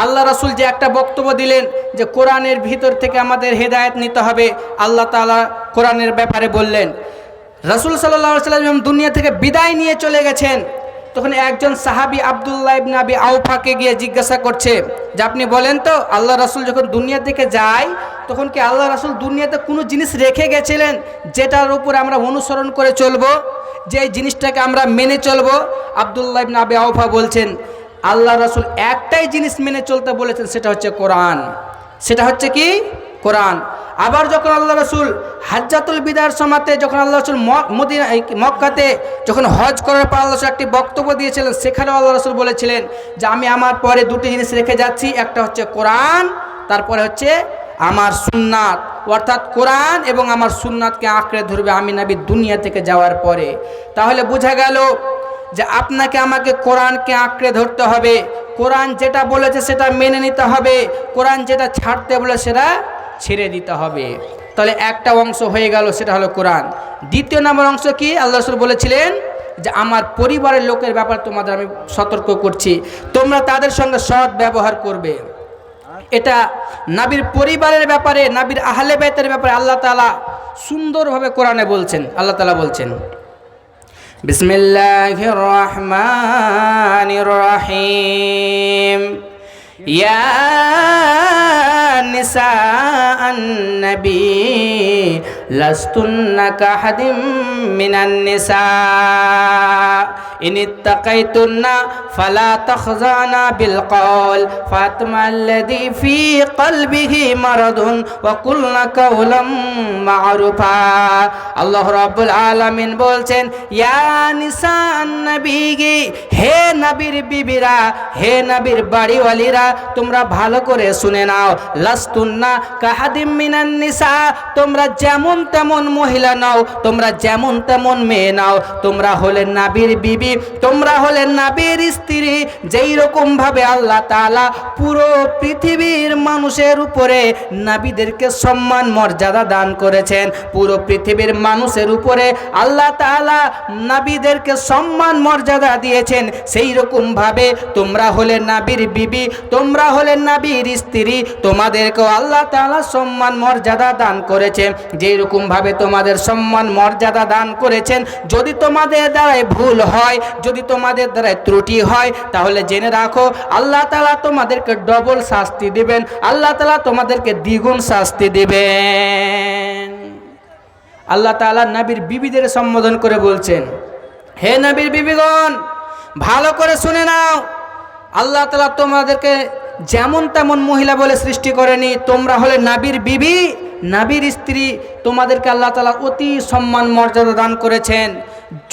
আল্লাহ রাসূল যে একটা বক্তব্য দিলেন যে কোরআনের ভিতর থেকে আমাদের হেদায়েত নিতে হবে। আল্লাহ তাআলা কোরআনের ব্যাপারে বললেন, রাসূল সাল্লাল্লাহু আলাইহি ওয়াসাল্লাম দুনিয়া থেকে বিদায় নিয়ে চলে গেছেন। তখন একজন সাহাবী আব্দুল্লাহ ইবনে আবি আওফাকে গিয়ে জিজ্ঞাসা করছে যে আপনি বলেন তো আল্লাহ রাসূল যখন দুনিয়া থেকে যায় তখন কি আল্লাহ রাসূল দুনিয়াতে কোনো জিনিস রেখে গেছিলেন যেটার উপর আমরা অনুসরণ করে চলবো, যে জিনিসটাকে আমরা মেনে চলবো? আব্দুল্লাহ ইবনে আবি আওফা বলছেন আল্লাহ রাসূল একটাই জিনিস মেনে চলতে বলেছেন, সেটা হচ্ছে কোরআন। সেটা হচ্ছে কি? কোরআন। আবার যখন আল্লাহ রাসূল হাজ্জাতুল বিদার সময়তে যখন আল্লাহ রাসূল মদিনা মক্কাতে যখন হজ করার পর আল্লাহ রাসূল একটি বক্তব্য দিয়েছিলেন, সেখানেও আল্লাহ রাসূল বলেছিলেন যে আমি আমার পরে দুটি জিনিস রেখে যাচ্ছি, একটা হচ্ছে কোরআন, তারপরে হচ্ছে আমার সুন্নাত। অর্থাৎ কোরআন এবং আমার সুন্নাতকে আঁকড়ে ধরবে আমি নবী দুনিয়া থেকে যাওয়ার পরে। তাহলে বোঝা গেল যে আপনাকে আমাকে কোরআনকে আঁকড়ে ধরতে হবে, কোরআন যেটা বলেছে সেটা মেনে নিতে হবে, কোরআন যেটা ছাড়তে বলে সেটা ছেড়ে দিতে হবে। তাহলে একটা অংশ হয়ে গেল, সেটা হলো কোরআন। দ্বিতীয় নম্বর অংশ কি? আল্লাহ রাসূল বলেছিলেন যে আমার পরিবারের লোকের ব্যাপারে তোমাদের আমি সতর্ক করছি, তোমরা তাদের সঙ্গে সৎ ব্যবহার করবে। এটা নবীর পরিবারের ব্যাপারে, নবীর আহলে বাইতের ব্যাপারে আল্লাহ তাআলা সুন্দরভাবে কোরআনে বলছেন। আল্লাহ তাআলা বলছেন বিসমিল্লাহির রহমানির রহিম, ইয়া নিসাআন নবী লাস্তুন্না কাহাদিম মিনান নিসা ইন ইত্তাকাইতুন্না ফালা তাখজানা বিল কওল ফাতমাল্লাযী ফী কলবিহি মারাদুন ওয়া কুলনা কাওলাম মা'রুফা। আল্লাহ রাব্বুল আলামিন বলছেন ইয়া নিসাআন নবী, হে নবীর বিবিরা, হে নবীর বাড়িওয়ালিরা, তোমরা ভালো করে শুনে নাও। লাস্তুন্না কাহাদিম মিনান নিসা, তোমরা যেমন তেমন মহিলা নাও, তোমরা যেমন তেমন মেয়ে নাও, তোমরা হলেন নবীর বিবি, তোমরা হলেন নবীর স্ত্রী। যেই রকম ভাবে আল্লাহ তাআলা পুরো পৃথিবীর মানুষের উপরে নবীদেরকে সম্মান মর্যাদা দান করেছেন, পুরো পৃথিবীর মানুষের উপরে আল্লাহ তাআলা নবীদেরকে সম্মান মর্যাদা দিয়েছেন, সেই রকম ভাবে তোমরা হলেন নবীর বিবি, তোমরা হলেন নবীর স্ত্রী, তোমাদেরকেও আল্লাহ তাআলা সম্মান মর্যাদা দান করেছেন। যেই রকম ভাবে তোমাদের সম্মান মর্যাদা দান করেছেন, যদি তোমাদের দ্বারাই ভুল হয়, যদি তোমাদের দ্বারাই ত্রুটি হয়, তাহলে জেনে রাখো আল্লাহ তাআলা তোমাদেরকে ডবল শাস্তি দিবেন, আল্লাহ তাআলা তোমাদেরকে দ্বিগুণ শাস্তি দিবেন। আল্লাহ তাআলা নবীর বিবিদের সম্বোধন করে বলছেন, হে নবীর বিবিগণ, ভালো করে শুনে নাও, আল্লাহ তাআলা তোমাদেরকে যেমন তেমন মহিলা বলে সৃষ্টি করেনি, তোমরা হলে নবীর বিবি, নবীর স্ত্রী, তোমাদেরকে আল্লাহ তাআলা অতি সম্মান মর্যাদা দান করেছেন।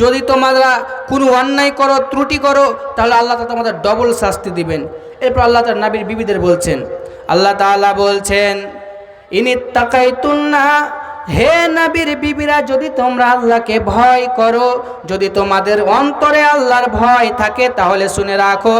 যদি তোমরা কোনো অন্যায় করো, ত্রুটি করো, তাহলে আল্লাহ তাআলা তোমাদের ডবল শাস্তি দিবেন। এরপর আল্লাহ তাআলা নবীর বিবিদের বলছেন, আল্লাহ তাআলা বলছেন ইনিত্তাকাইতুন্না, হে নবীর বিবিরা, যদি তোমরা আল্লাহকে ভয় করো, যদি তোমাদের অন্তরে আল্লাহর ভয় থাকে, তাহলে শুনে রাখো,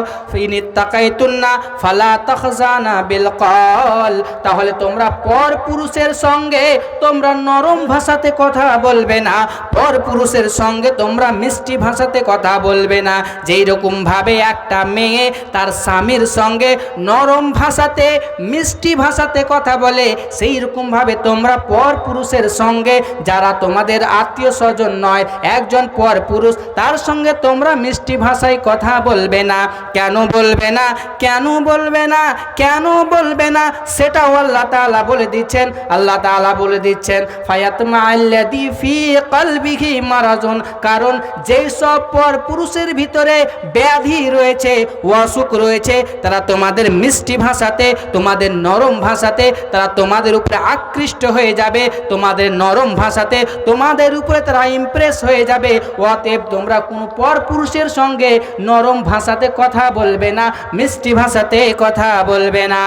ইনিত্তাকাইতুন্না ফালা তাখজানা বিল কল, তাহলে তোমরা পর পুরুষের সঙ্গে তোমরা নরম ভাষাতে কথা বলবে না, পর পুরুষের সঙ্গে তোমরা মিষ্টি ভাষাতে কথা বলবে না। যেই রকম ভাবে একটা মেয়ে তার স্বামীর সঙ্গে নরম ভাষাতে মিষ্টি ভাষাতে কথা বলে, সেই রকম ভাবে তোমরা পর পুরুষের সঙ্গে, যারা তোমাদের আত্মীয় স্বজন নয়, একজন পর পুরুষ, তার সঙ্গে তোমরা মিষ্টি ভাষায় কথা বলবে না। কেন বলবে না? কেন বলবে না? কেন বলবে না? সেটাও আল্লাহ তাআলা বলে দিচ্ছেন। আল্লাহ তাআলা বলে দিচ্ছেন, ফায়াতমা আল্লাযী ফী কলবিহি মারাজুন, কারণ যেই সব পর পুরুষের ভিতরে ব্যাধি রয়েছে, অসুখ রয়েছে, তারা তোমাদের মিষ্টি ভাষাতে, তোমাদের নরম ভাষাতে তারা তোমাদের উপরে আকৃষ্ট হয়ে যাবে, তোমাদের নরম ভাষাতে তোমাদের উপরে তারা ইমপ্রেস হয়ে যাবে। অতএব তোমরা কোনো পর পুরুষের সঙ্গে নরম ভাষাতে কথা বলবে না, মিষ্টি ভাষাতে কথা বলবে না।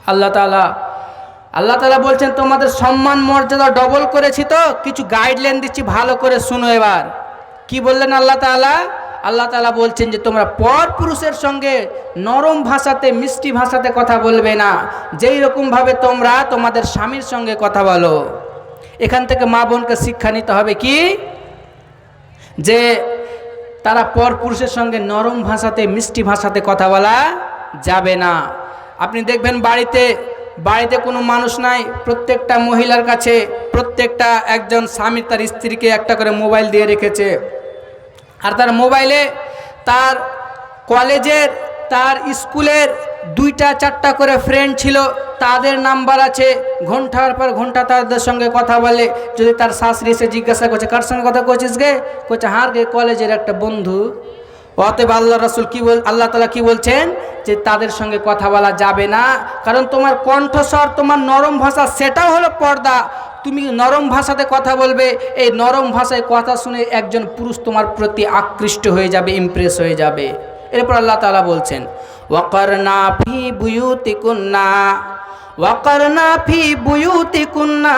আল্লাহ তাআলা বলছেন, তোমাদের সম্মান মর্যাদা ডবল করেছি, তো কিছু গাইডলাইন দিচ্ছি, ভালো করে শুনো। এবার কি বললেন আল্লাহ তাআলা? আল্লাহ তাআলা বলছেন যে তোমরা পর পুরুষের সঙ্গে নরম ভাষাতে মিষ্টি ভাষাতে কথা বলবে না, যেই রকমভাবে তোমরা তোমাদের স্বামীর সঙ্গে কথা বলো। এখান থেকে মা বোনকে শিক্ষা নিতে হবে কি, যে তারা পর পুরুষের সঙ্গে নরম ভাষাতে মিষ্টি ভাষাতে কথা বলা যাবে না। আপনি দেখবেন বাড়িতে কোনো মানুষ নাই, প্রত্যেকটা মহিলার কাছে, প্রত্যেকটা একজন স্বামী তার স্ত্রীকে একটা করে মোবাইল দিয়ে রেখেছে, আর তার মোবাইলে তার কলেজের, তার স্কুলের 2-4টা করে ফ্রেন্ড ছিল, তাদের নাম্বার আছে, ঘন্টার পর ঘন্টা তাদের সঙ্গে কথা বলে। যদি তার শাশুড়ি এসে জিজ্ঞাসা করছে, কার সঙ্গে কথা করছিস গে? করছে, হার গে কলেজের একটা বন্ধু। অতএব আল্লাহ তাআলা কি বলছেন, যে তাদের সঙ্গে কথা বলা যাবে না, কারণ তোমার কণ্ঠস্বর, তোমার নরম ভাষা, সেটাও হলো পর্দা। তুমি নরম ভাষাতে কথা বলবে, এই নরম ভাষায় কথা শুনে একজন পুরুষ তোমার প্রতি আকৃষ্ট হয়ে যাবে, ইমপ্রেস হয়ে যাবে। এরপর আল্লাহ তাআলা বলছেন, ওয়াকারনা ফি বুয়ুতিকুন্না, ওয়াকারনা ফি বুয়ুতিকুন্না,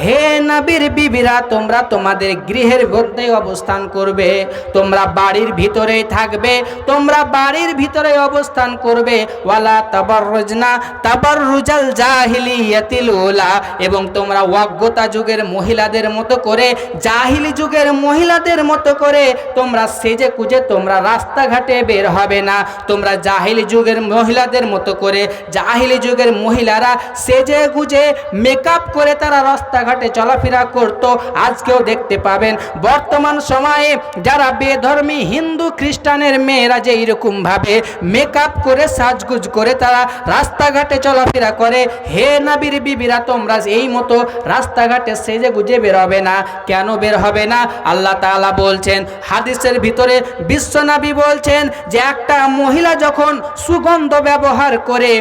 হে নবীর বিবিরা, তোমরা তোমাদের গৃহের মধ্যে অবস্থান করবে, তোমরা বাড়ির ভিতরেই থাকবে, তোমরা বাড়ির ভিতরে অবস্থান করবে। ওয়ালা তাবাররুজনা তাবাররুজাল জাহিলিয়াতিল উলা, এবং তোমরা অজ্ঞতা যুগের মহিলাদের মতো করে, জাহিলি যুগের মহিলাদের মতো করে তোমরা সেজে কুজে তোমরা রাস্তাঘাটে বের হবে না। তোমরা জাহিলি যুগের মহিলাদের মতো করে, জাহিলি যুগের মহিলারা সেজে গুজে মেকআপ করে তারা রাস্তাঘাটে চলাফেরা করত। আজকেও দেখতে পাবেন বর্তমান সময়ে যারা বেধর্মী হিন্দু খ্রিস্টানের মেয়েরা যে এরকম ভাবে মেকআপ করে সাজগুজ করে তারা রাস্তাঘাটে চলাফেরা করে, হে নবীর বিবিরা, তোমরা এই মতো রাস্তাঘাটে সেজে গুজে বের হবে না। কেন বের হবে না? আল্লাহ তাআলা বলছেন, হাদিসের ভিতরে বিশ্বনবী বলছেন যে একটা মহিলা যখন সুগন্ধ ব্যবহার করে,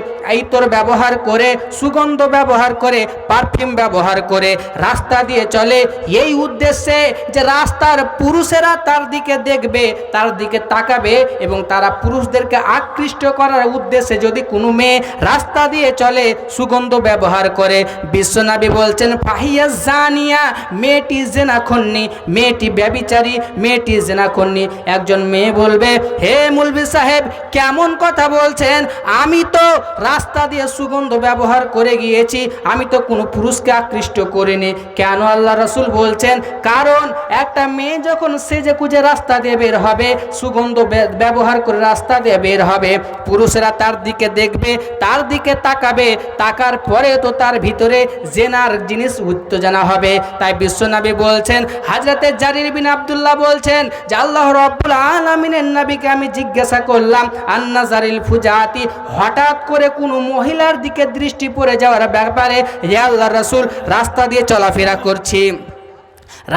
ইতর ব্যবহার করে, সুগন্ধ ব্যবহার করে, পারফিউম ব্যবহার করে রাস্তা দিয়ে চলে, এই উদ্দেশ্যে যে রাস্তার পুরুষেরা তার দিকে দেখবে, তার দিকে তাকাবে, এবং তারা পুরুষদেরকে আকৃষ্ট করার উদ্দেশ্যে যদি কোনো মেয়ে রাস্তা দিয়ে চলে, সুগন্ধ ব্যবহার করে, বিশ্বনবী বলছেন, ফাহিয়া জানিয়া, মেয়েটি জেনাখন্নি, মেয়েটি ব্যভিচারী, মেয়েটি জেনাখন্নি। একজন মেয়ে বলবে, হে মৌলভী সাহেব, কেমন কথা বলছেন? আমি তো রাস্তা দিয়ে সুগন্ধ ব্যবহার করে গিয়েছি, আমি তো কোনো পুরুষকে আকৃষ্ট করিনি। কেন? আল্লাহ রাসূল বলছেন, কারণ একটা মেয়ে যখন সেজে কুজে রাস্তা দিয়ে বের হবে, সুগন্ধ ব্যবহার করে রাস্তা দিয়ে বের হবে, পুরুষেরা তার দিকে দেখবে, তার দিকে তাকাবে, তাকার পরে তো তার ভিতরে জেনার জিনিস উত্তেজনা হবে। তাই বিশ্বনবী বলছেন, হযরতে জারির বিন আব্দুল্লাহ বলছেন যে আল্লাহ রাব্বুল আলামিনের নবীকে আমি জিজ্ঞাসা করলাম, আন্নাজারিল ফুজাতি, হঠাৎ করে কোনো মহিলার দিকে দৃষ্টি পড়ে যাওয়ার ব্যাপারে, হে আল্লাহর রাসূল, রাস্তা দিয়ে চলাফেরা করছি,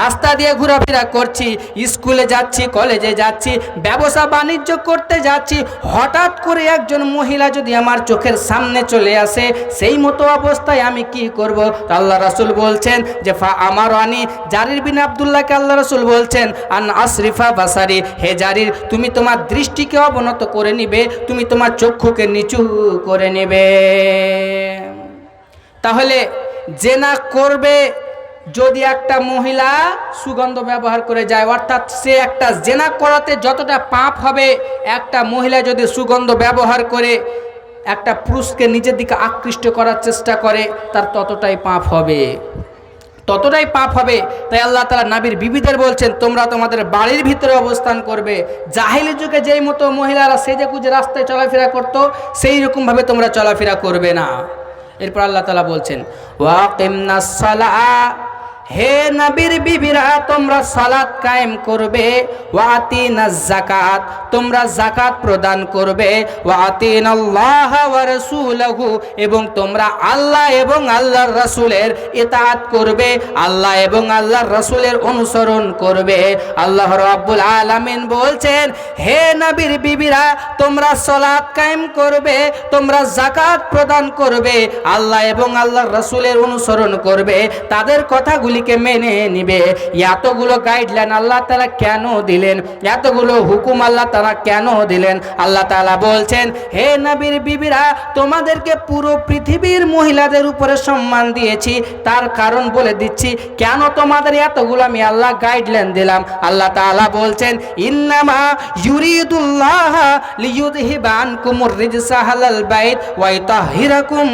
রাস্তা দিয়ে ঘোরাফেরা করছি, স্কুলে যাচ্ছি, কলেজে যাচ্ছি, ব্যবসা বাণিজ্য করতে যাচ্ছি, হঠাৎ করে একজন মহিলা যদি আমার চোখের সামনে চলে আসে, সেই মতো অবস্থায় আমি কি করব? আল্লাহ রাসূল বলছেন যে আমার আনি জারির বিন আব্দুল্লাহকে আল্লাহ রাসূল বলছেন, আন আসরিফা বাসারি, হে জারির, তুমি তোমার দৃষ্টিকে অবনত করে নিবে, তুমি তোমার চক্ষুকে নিচু করে নেবে। তাহলে জেনা করবে যদি একটা মহিলা সুগন্ধ ব্যবহার করে যায়, অর্থাৎ সে একটা জেনা করাতে যতটা পাপ হবে, একটা মহিলা যদি সুগন্ধ ব্যবহার করে একটা পুরুষকে নিজের দিকে আকৃষ্ট করার চেষ্টা করে, তার ততটাই পাপ হবে, ততটাই পাপ হবে। তাই আল্লাহ তাআলা নবীর বিবিদের বলছেন, তোমরা তোমাদের বাড়ির ভিতরে অবস্থান করবে। জাহিলি যুগে যেই মতো মহিলারা সেজে গুজে রাস্তায় চলাফেরা করতো, সেই রকমভাবে তোমরা চলাফেরা করবে না। এরপর আল্লাহ তাআলা বলছেন, ওয়াকিমনাস সালাহ, হে নবীর বিবিরা তোমরা সালাত কায়েম করবে, ওয়াতিনাজ যাকাত, তোমরা যাকাত প্রদান করবে, ওয়াতিনাল্লাহ ওয়া রাসূলহু, এবং তোমরা আল্লাহ এবং আল্লাহর রাসূলের ইতাআত করবে, আল্লাহ এবং আল্লাহর রাসূলের অনুসরণ করবে। আল্লাহ রাব্বুল আলামিন বলছেন, হে নবীর বিবিরা তোমরা সালাত কায়েম করবে, তোমরা যাকাত প্রদান করবে, আল্লাহ এবং আল্লাহর রাসূলের অনুসরণ করবে, তাদের কথাগুলি মেনে নিবে। এতগুলো গাইডলাইন আল্লাহ তাআলা কেন দিলেন? এতগুলো হুকুম আল্লাহ তাআলা কেন দিলেন? আল্লাহ তাআলা বলছেন, হে নবীর বিবিরা তোমাদেরকে পুরো পৃথিবীর মহিলাদের উপরে সম্মান দিয়েছি, তার কারণ বলে দিচ্ছি কেন তোমাদের এতগুলো আমি আল্লাহ গাইডলাইন দিলাম। আল্লাহ তাআলা বলছেন, ইন্নামা ইউরিদুল্লাহ লিইউযহিবা আনকুমুর রিজসা আহলাল বাইত ওয়া ইতাহহিরাকুম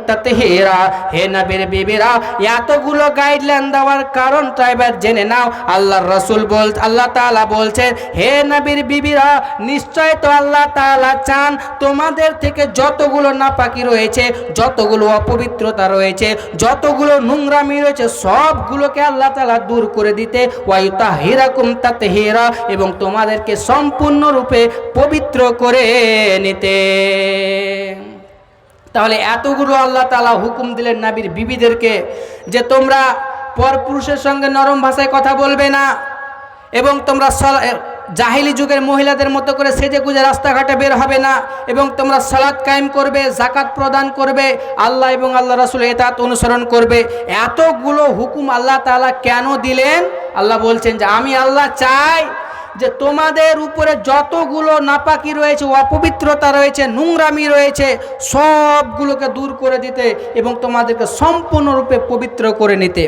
তাতহীরা। হে নবীর বিবিরা এতগুলো গাইডলাইন দেওয়ার কারণটা এবার জেনে নাও। আল্লাহর রাসূল আল্লাহ তাআলা বলছেন, হে নবীর বিবিরা নিশ্চয় তো আল্লাহ তাআলা চান তোমাদের থেকে যতগুলো নাপাকি রয়েছে, যতগুলো অপবিত্রতা রয়েছে, যতগুলো নোংরামি রয়েছে, সবগুলোকে আল্লাহ তাআলা দূর করে দিতে, ওয়া ইতাহহিরাকুম তাতহীরা, এবং তোমাদেরকে সম্পূর্ণরূপে পবিত্র করে নিতে। তাহলে এতগুলো আল্লাহ তাআলা হুকুম দিলেন নবীর বিবিদেরকে যে তোমরা পরপুরুষের সঙ্গে নরম ভাষায় কথা বলবে না, এবং তোমরা জাহিলি যুগের মহিলাদের মতো করে সেজে গুজে রাস্তাঘাটে বের হবে না, এবং তোমরা সালাত কায়েম করবে, যাকাত প্রদান করবে, আল্লাহ এবং আল্লাহ রাসূলের ইতাআত অনুসরণ করবে। এতগুলো হুকুম আল্লাহ তাআলা কেন দিলেন? আল্লাহ বলছেন যে আমি আল্লাহ চাই যে তোমাদের উপরে যতগুলো নাপাকি রয়েছে, অপবিত্রতা রয়েছে, নোংরামি রয়েছে, সবগুলোকে দূর করে দিতে এবং তোমাদেরকে সম্পূর্ণরূপে পবিত্র করে নিতে।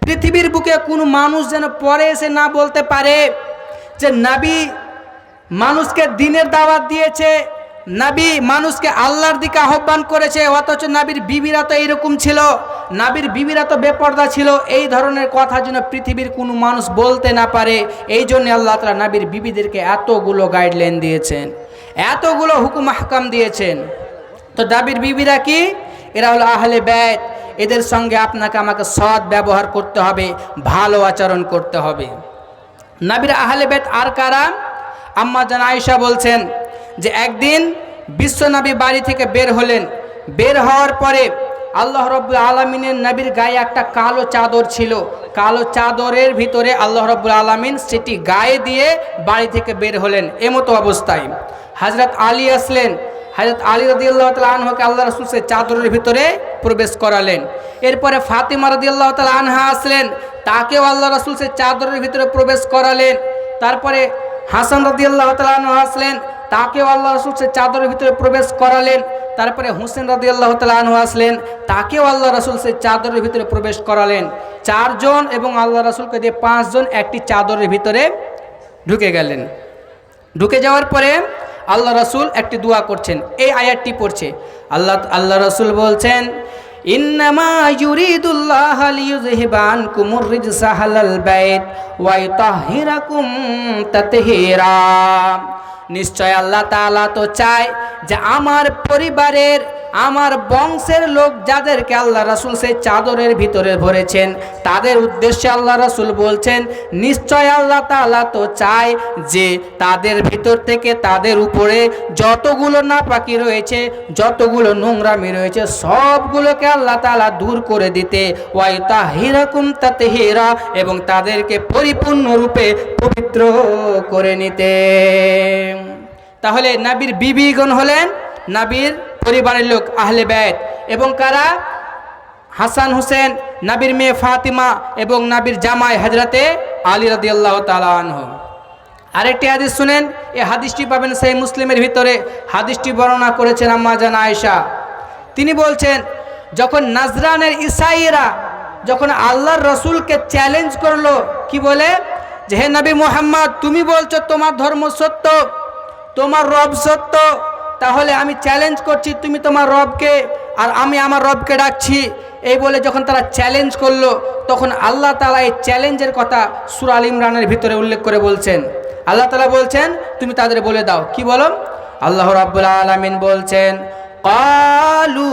পৃথিবীর বুকে কোনো মানুষ যেন পরে এসে না বলতে পারে যে নবী মানুষকে দ্বীনের দাওয়াত দিয়েছে, নবী মানুষকে আল্লাহর দিকে আহ্বান করেছে, অথচ নবীর বিবিরা তো এইরকম ছিল, নবীর বিবিরা তো বেপর্দা ছিল। এই ধরনের কথা যেন পৃথিবীর কোনো মানুষ বলতে না পারে, এই জন্য আল্লাহ তাআলা নবীর বিবিদেরকে এতগুলো গাইডলাইন দিয়েছেন, এতগুলো হুকুম আহকাম দিয়েছেন। তো নবীর বিবিরা কি? এরা হলো আহলে বাইত। এদের সঙ্গে আপনাকে আমাকে সৎ ব্যবহার করতে হবে, ভালো আচরণ করতে হবে। নবীর আহলে বাইত আর কারা? আম্মা জান আয়েশা বলছেন যে একদিন বিশ্ব নবী বাড়ি থেকে বের হলেন, বের হওয়ার পরে আল্লাহ রাব্বুল আলামিনের নবীর গায়ে একটা কালো চাদর ছিল, কালো চাদরের ভিতরে আল্লাহ রাব্বুল আলামিন সেটি গায়ে দিয়ে বাড়ি থেকে বের হলেন। এমতো অবস্থায় হযরত আলী আসলেন, হযরত আলী রাদিয়াল্লাহু তাআলা আনহুকে আল্লাহ রাসূল সে চাদরের ভিতরে প্রবেশ করালেন। এরপরে ফাতিমা রাদিয়াল্লাহু তাআলা আনহা আসলেন, তাকেও আল্লাহ রাসূল সে চাদরের ভিতরে প্রবেশ করালেন। তারপরে হাসান রাদিয়াল্লাহু তাআলা আনহু আসলেন, তাকেও আল্লাহ রাসূল সে চাদরের ভিতরে প্রবেশ করালেন। তারপরে হুসেন রাদিয়াল্লাহু তাআলা আনহু আসলেন, তাকেও আল্লাহ রাসূল সে চাদরের ভিতরে প্রবেশ করালেন। 4 জন এবং আল্লাহ রাসূলকে দিয়ে 5 জন একটি চাদরের ভিতরে ঢুকে গেলেন। ঢুকে যাওয়ার পরে আল্লাহ রাসূল একটি দোয়া করছেন, এই আয়াতটি পড়ছে। আল্লাহ রাসূল বলছেন, ইন্নামা ইউরিদুল্লাহু লিইউযহিবা আনকুমুর রিজসা আহলাল বাইত ওয়া ইতাহহিরাকুম তাতহীরা। নিশ্চয় আল্লাহ তাআলা তো চায় যে আমার পরিবারের, আমার বংশের লোক যাদেরকে আল্লাহ রাসূল সেই চাদরের ভিতরে ভরেছেন, তাদের উদ্দেশ্যে আল্লাহ রাসূল বলছেন, নিশ্চয় আল্লাহ তাআলা তো চায় যে তাদের ভিতর থেকে তাদের উপরে যতগুলো নাপাকি রয়েছে, যতগুলো নোংরামি রয়েছে, সবগুলোকে আল্লাহ তাআলা দূর করে দিতে, ওয়া ইতাহহিরাকুম তাতহীরা, এবং তাদেরকে পরিপূর্ণরূপে পবিত্র করে নিতে। তাহলে নবীর বিবিগণ হলেন নবীর পরিবারের লোক, আহলে বাইত। এবং কারা? হাসান হুসেন, নবীর মেয়ে ফাতিমা এবং নবীর জামাই হযরতে আলী রাদিয়াল্লাহু তাআলা আনহু। আরেকটি হাদিস শুনেন, এই হাদিসটি পাবেন সহিহ মুসলিমের ভিতরে। হাদিসটি বর্ণনা করেছেন আম্মা জান আয়েশা। তিনি বলছেন, যখন নাজরানের ঈসাইরা যখন আল্লাহর রসুলকে চ্যালেঞ্জ করলো, কি বলে যে হে নবী মুহাম্মদ, তুমি বলছো তোমার ধর্ম সত্য, তোমার রব সত্য, তাহলে আমি চ্যালেঞ্জ করছি তুমি তোমার রবকে আর আমি আমার রবকে ডাকছি। এই বলে যখন তারা চ্যালেঞ্জ করলো, তখন আল্লাহ তাআলা এই চ্যালেঞ্জের কথা সূরা আল ইমরানের ভিতরে উল্লেখ করে বলছেন। আল্লাহ তাআলা বলছেন তুমি তাদের বলে দাও, কি বলো? আল্লাহ রাব্বুল আলামিন বলছেন, ক্বালু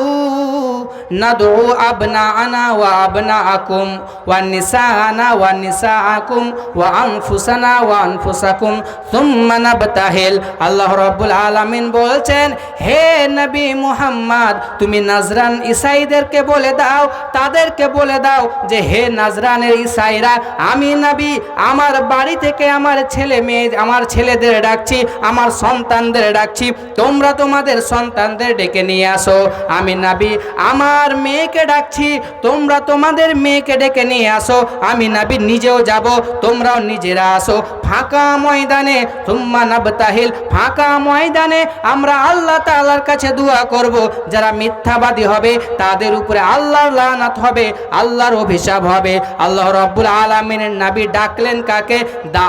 নাদউ আবনাআনা ওয়া আবনাআকুম ওয়া নিসাআনা ওয়া নিসাআকুম ওয়া আনফুসানা ওয়া আনফুসাকুম সুম্মা নাবতাহিল। আল্লাহ রাব্বুল আলামিন বলছেন, হে নবী মুহাম্মদ, তুমি নাজরান ঈসাইদেরকে বলে দাও, তাদেরকে বলে দাও যে হে নাজরানের ঈসাইরা, আমি নবী আমার বাড়ি থেকে আমার ছেলে মেয়ে, আমার ছেলেদের ডাকছি, আমার সন্তানদের ডাকছি, তোমরা তোমাদের সন্তানদের ডেকে নিয়ে আসো। আমি নবী আমার মেয়েকে ডাকছি, তোমরা তোমাদের মেয়েকে ডেকে নিয়ে আসো। আমি নবী নিজেও যাব, তোমরাও নিজেরা আসো। ফাঁকা ময়দানে সুম্মা নাবতাহিল, ফাঁকা ময়দানে আমরা আল্লাহ তাআলার কাছে দোয়া করব। যারা মিথ্যাবাদী হবে তাদের উপরে আল্লাহর লানত হবে, আল্লাহর অভিশাপ হবে। আল্লাহ রাব্বুল আলামিনের নবী ডাকলেন কাকে? দা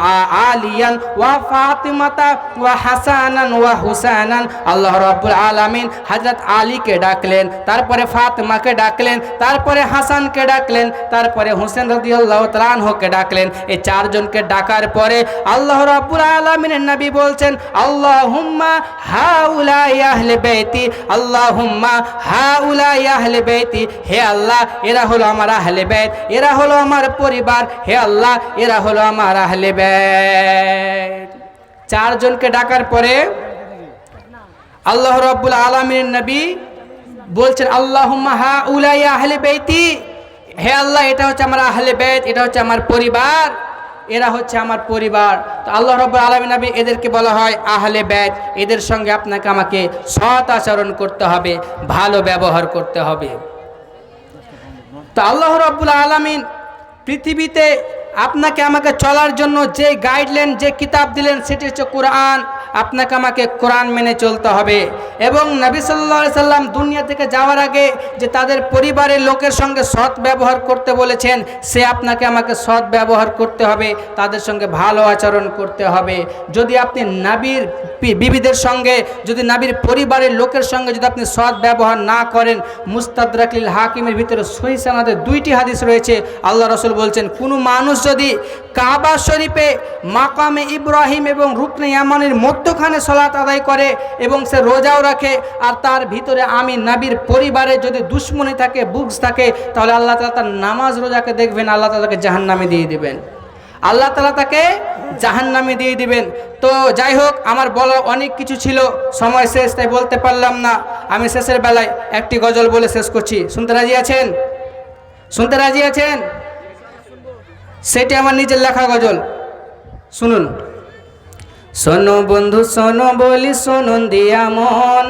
আলিয়ান ওয়া ফাতিমাতা ওয়া হাসানান ওয়া হুসাইনান। আল্লাহ রাব্বুল আলামিন হযরত আলীকে ডাকলেন, তারপরে ফাতিমাকে ডাকলেন, তারপরে হাসানকে ডাকলেন, তারপরে হোসেন রাদিয়াল্লাহু তাআলা আনহুকে ডাকলেন। এই চারজনকে ডাকার পরে আল্লাহ রাব্বুল আলামিনের নবী বলছেন, আল্লাহুম্মা হাউলাই আহলে বাইতি, আল্লাহুম্মা হাউলাই আহলে বাইতি, হে আল্লাহ এরা হলো আমার আহলে বাইত, এরা হলো আমার পরিবার, হে আল্লাহ এরা হলো আমার আহলে বাইত। চারজনকে ডাকার পরে আল্লাহ রাব্বুল আলামিনের নবী বলছেন, আল্লাহুম্মা হাউলাই আহলে বাইতি, হে আল্লাহ এটা হচ্ছে আমার আহলে বাইত, এটা হচ্ছে আমার পরিবার, এরা হচ্ছে আমার পরিবার। তো আল্লাহ রাব্বুল আলামিন নবী এদেরকে বলা হয় আহলে বাইত। এদের সঙ্গে আপনাকে আমাকে সৎ আচরণ করতে হবে, ভালো ব্যবহার করতে হবে। তো আল্লাহ রাব্বুল আলামিন পৃথিবীতে আপনাকে আমাকে চলার জন্য যে গাইডলাইন, যে কিতাব দিলেন সেটি হচ্ছে কোরআন। আপনাকে আমাকে কোরআন মেনে চলতে হবে। এবং নবী সাল্লাল্লাহু আলাইহি সাল্লাম দুনিয়া থেকে যাওয়ার আগে যে তাদের পরিবারের লোকের সঙ্গে সৎ ব্যবহার করতে বলেছেন, সে আপনাকে আমাকে সৎ ব্যবহার করতে হবে, তাদের সঙ্গে ভালো আচরণ করতে হবে। যদি আপনি নবীর বিবিদের সঙ্গে, যদি নবীর পরিবারের লোকের সঙ্গে যদি আপনি সৎ ব্যবহার না করেন, মুস্তাদরাকুল হাকিমের ভিতরে সহিহ সনদে 2টি হাদিস রয়েছে। আল্লাহ রাসূল বলছেন, কোনো মানুষ যদি কাবা শরীফে মাকামে ইব্রাহিম এবং রুকনে ইয়ামানের মধ্যখানে সালাত আদায় করে এবং সে রোজাও রাখে, আর তার ভিতরে আমি নবীর পরিবারে যদি দুশ্মনী থাকে, বুগস থাকে, তাহলে আল্লাহ তাআলা তার নামাজ রোজাকে দেখবেন, আল্লাহ তাআলা তাকে জাহান্নামে দিয়ে দিবেন, আল্লাহ তাআলা তাকে জাহান্নামে দিয়ে দিবেন। তো যাই হোক, আমার বলা অনেক কিছু ছিল, সময় শেষ, তাই বলতে পারলাম না। আমি শেষের বেলায় একটি গজল বলে শেষ করছি। শুনতে রাজি আছেন? শুনতে রাজি আছেন? সেটি আমার নিজের লেখা গজল, শুনুন। শোনো বন্ধু শোনো বলি শুনুন দিয়া মন,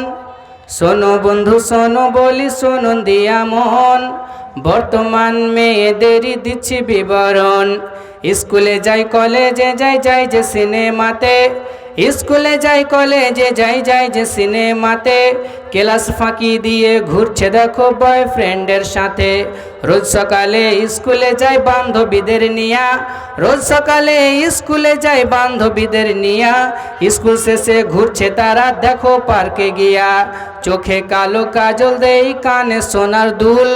শোনো বন্ধু শোনো বলি শুনুন দিয়া মন, বর্তমান মেয়েদেরই দিচ্ছি বিবরণ। স্কুলে যাই কলেজে যাই যাই যে সিনেমাতে, স্কুলে যাই কলেজে যাই যাই যে সিনেমাতে, ক্লাস ফাঁকি দিয়ে ঘুরছে দেখো বয়ফ্রেন্ডের সাথে। রোজ সকালে স্কুলে যাই বান্ধবীদের নিয়া, রোজ সকালে স্কুলে যাই বান্ধবীদের নিয়া, স্কুল শেষে ঘুরছে তারা দেখো পার্কে গিয়া। চোখে কালো কাজল দেই কানে সোনার দুল,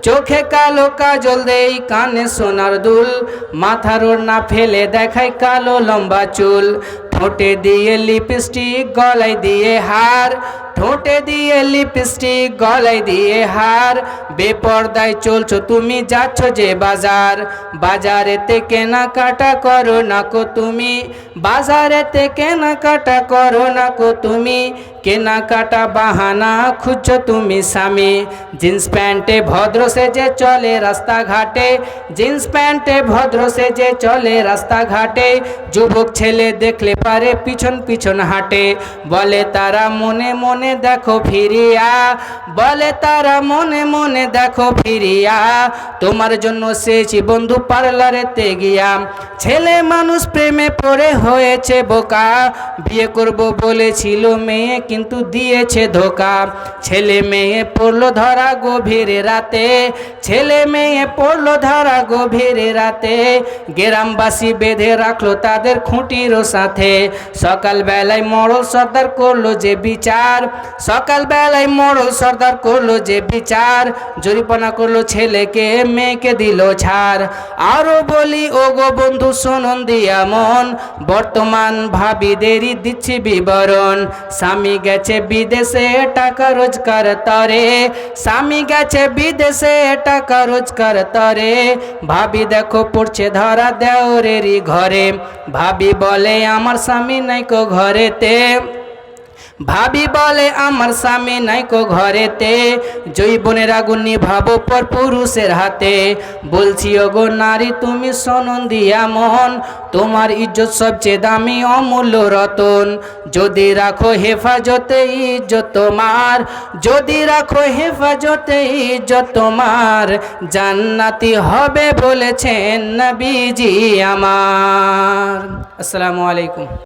চোখে কালো কাজল দেই কানে সোনার দুল, মাথার ওড়না ফেলে দেখায় কালো লম্বা চুল। ঠোঁটে দিয়ে লিপস্টিক গলায় দিয়ে হার, ঠোঁটে দিয়ে লিপস্টিক গলায় দিয়ে হার, বেপরদায় চলছো তুমি যাচ্ছ যে বাজার, বাজারেতে কেনাকাটা করো না কো তুমি, বাজারেতে কেনাকাটা করো না কো তুমি, কেনাকাটা বাহানা খুঁজছো তুমি স্বামী। জিন্স প্যান্টে ভদ্র সেজে চলে রাস্তাঘাটে, জিন্স প্যান্টে ভদ্র সেজে চলে রাস্তাঘাটে, যুবক ছেলে দেখলে পারে পিছন পিছন হাঁটে, বলে তারা মনে মনে দেখো ফিরিয়া, বলে তারা মনে মনে দেখো ফিরিয়া, তোমার জন্য সেছি বন্ধু পার্লারেতে গিয়া। ছেলে মানুষ প্রেমে পড়ে হয়েছে বোকা, বিয়ে করব বলেছিল মেয়ে কিন্তু দিয়েছে ধোকা। ছেলে মেয়ে পড়লো ধরা গভীর রাতে, ছেলে মেয়ে পড়লো ধরা গভীর রাতে, গ্রামবাসী বেঁধে রাখলো তাদের খুঁটির সাথে। সকালবেলায় মোড়ল সর্দার করলো যে বিচার, সকালবেলায় মোড়ল সর্দার করলো যে বিচার, জরিমানা করলো ছেলেকে, মেয়েকে দিল ছাড়। আরো বলি ও গো বন্ধু শুনুন দিয়া মন, বর্তমান ভাবিদেরই দিচ্ছি বিবরণ। স্বামী গেছে বিদেশে টাকা রোজগার তরে, স্বামী গেছে বিদেশে টাকা রোজগার তরে, ভাবি দেখো পড়ছে ধরা দেওরেরই ঘরে। ভাবি বলে আমার স্বামী নাইকো ঘরেতে, ভাবি বলে আমার স্বামী নাইকো ঘরেতে, জৈবনের আগুন নিভাবো পর পুরুষের হাতে। বলছি ওগো নারী তুমি শোনো দিয়া মন, তোমার ইজ্জত সবচেয়ে দামি অমূল্য রতন। যদি রাখো হেফাজতে ইজ্জত তোমার, যদি রাখো হেফাজতে ইজ্জত তোমার, জান্নাতি হবে বলেছেন নবীজি আমার। আসসালামু আলাইকুম।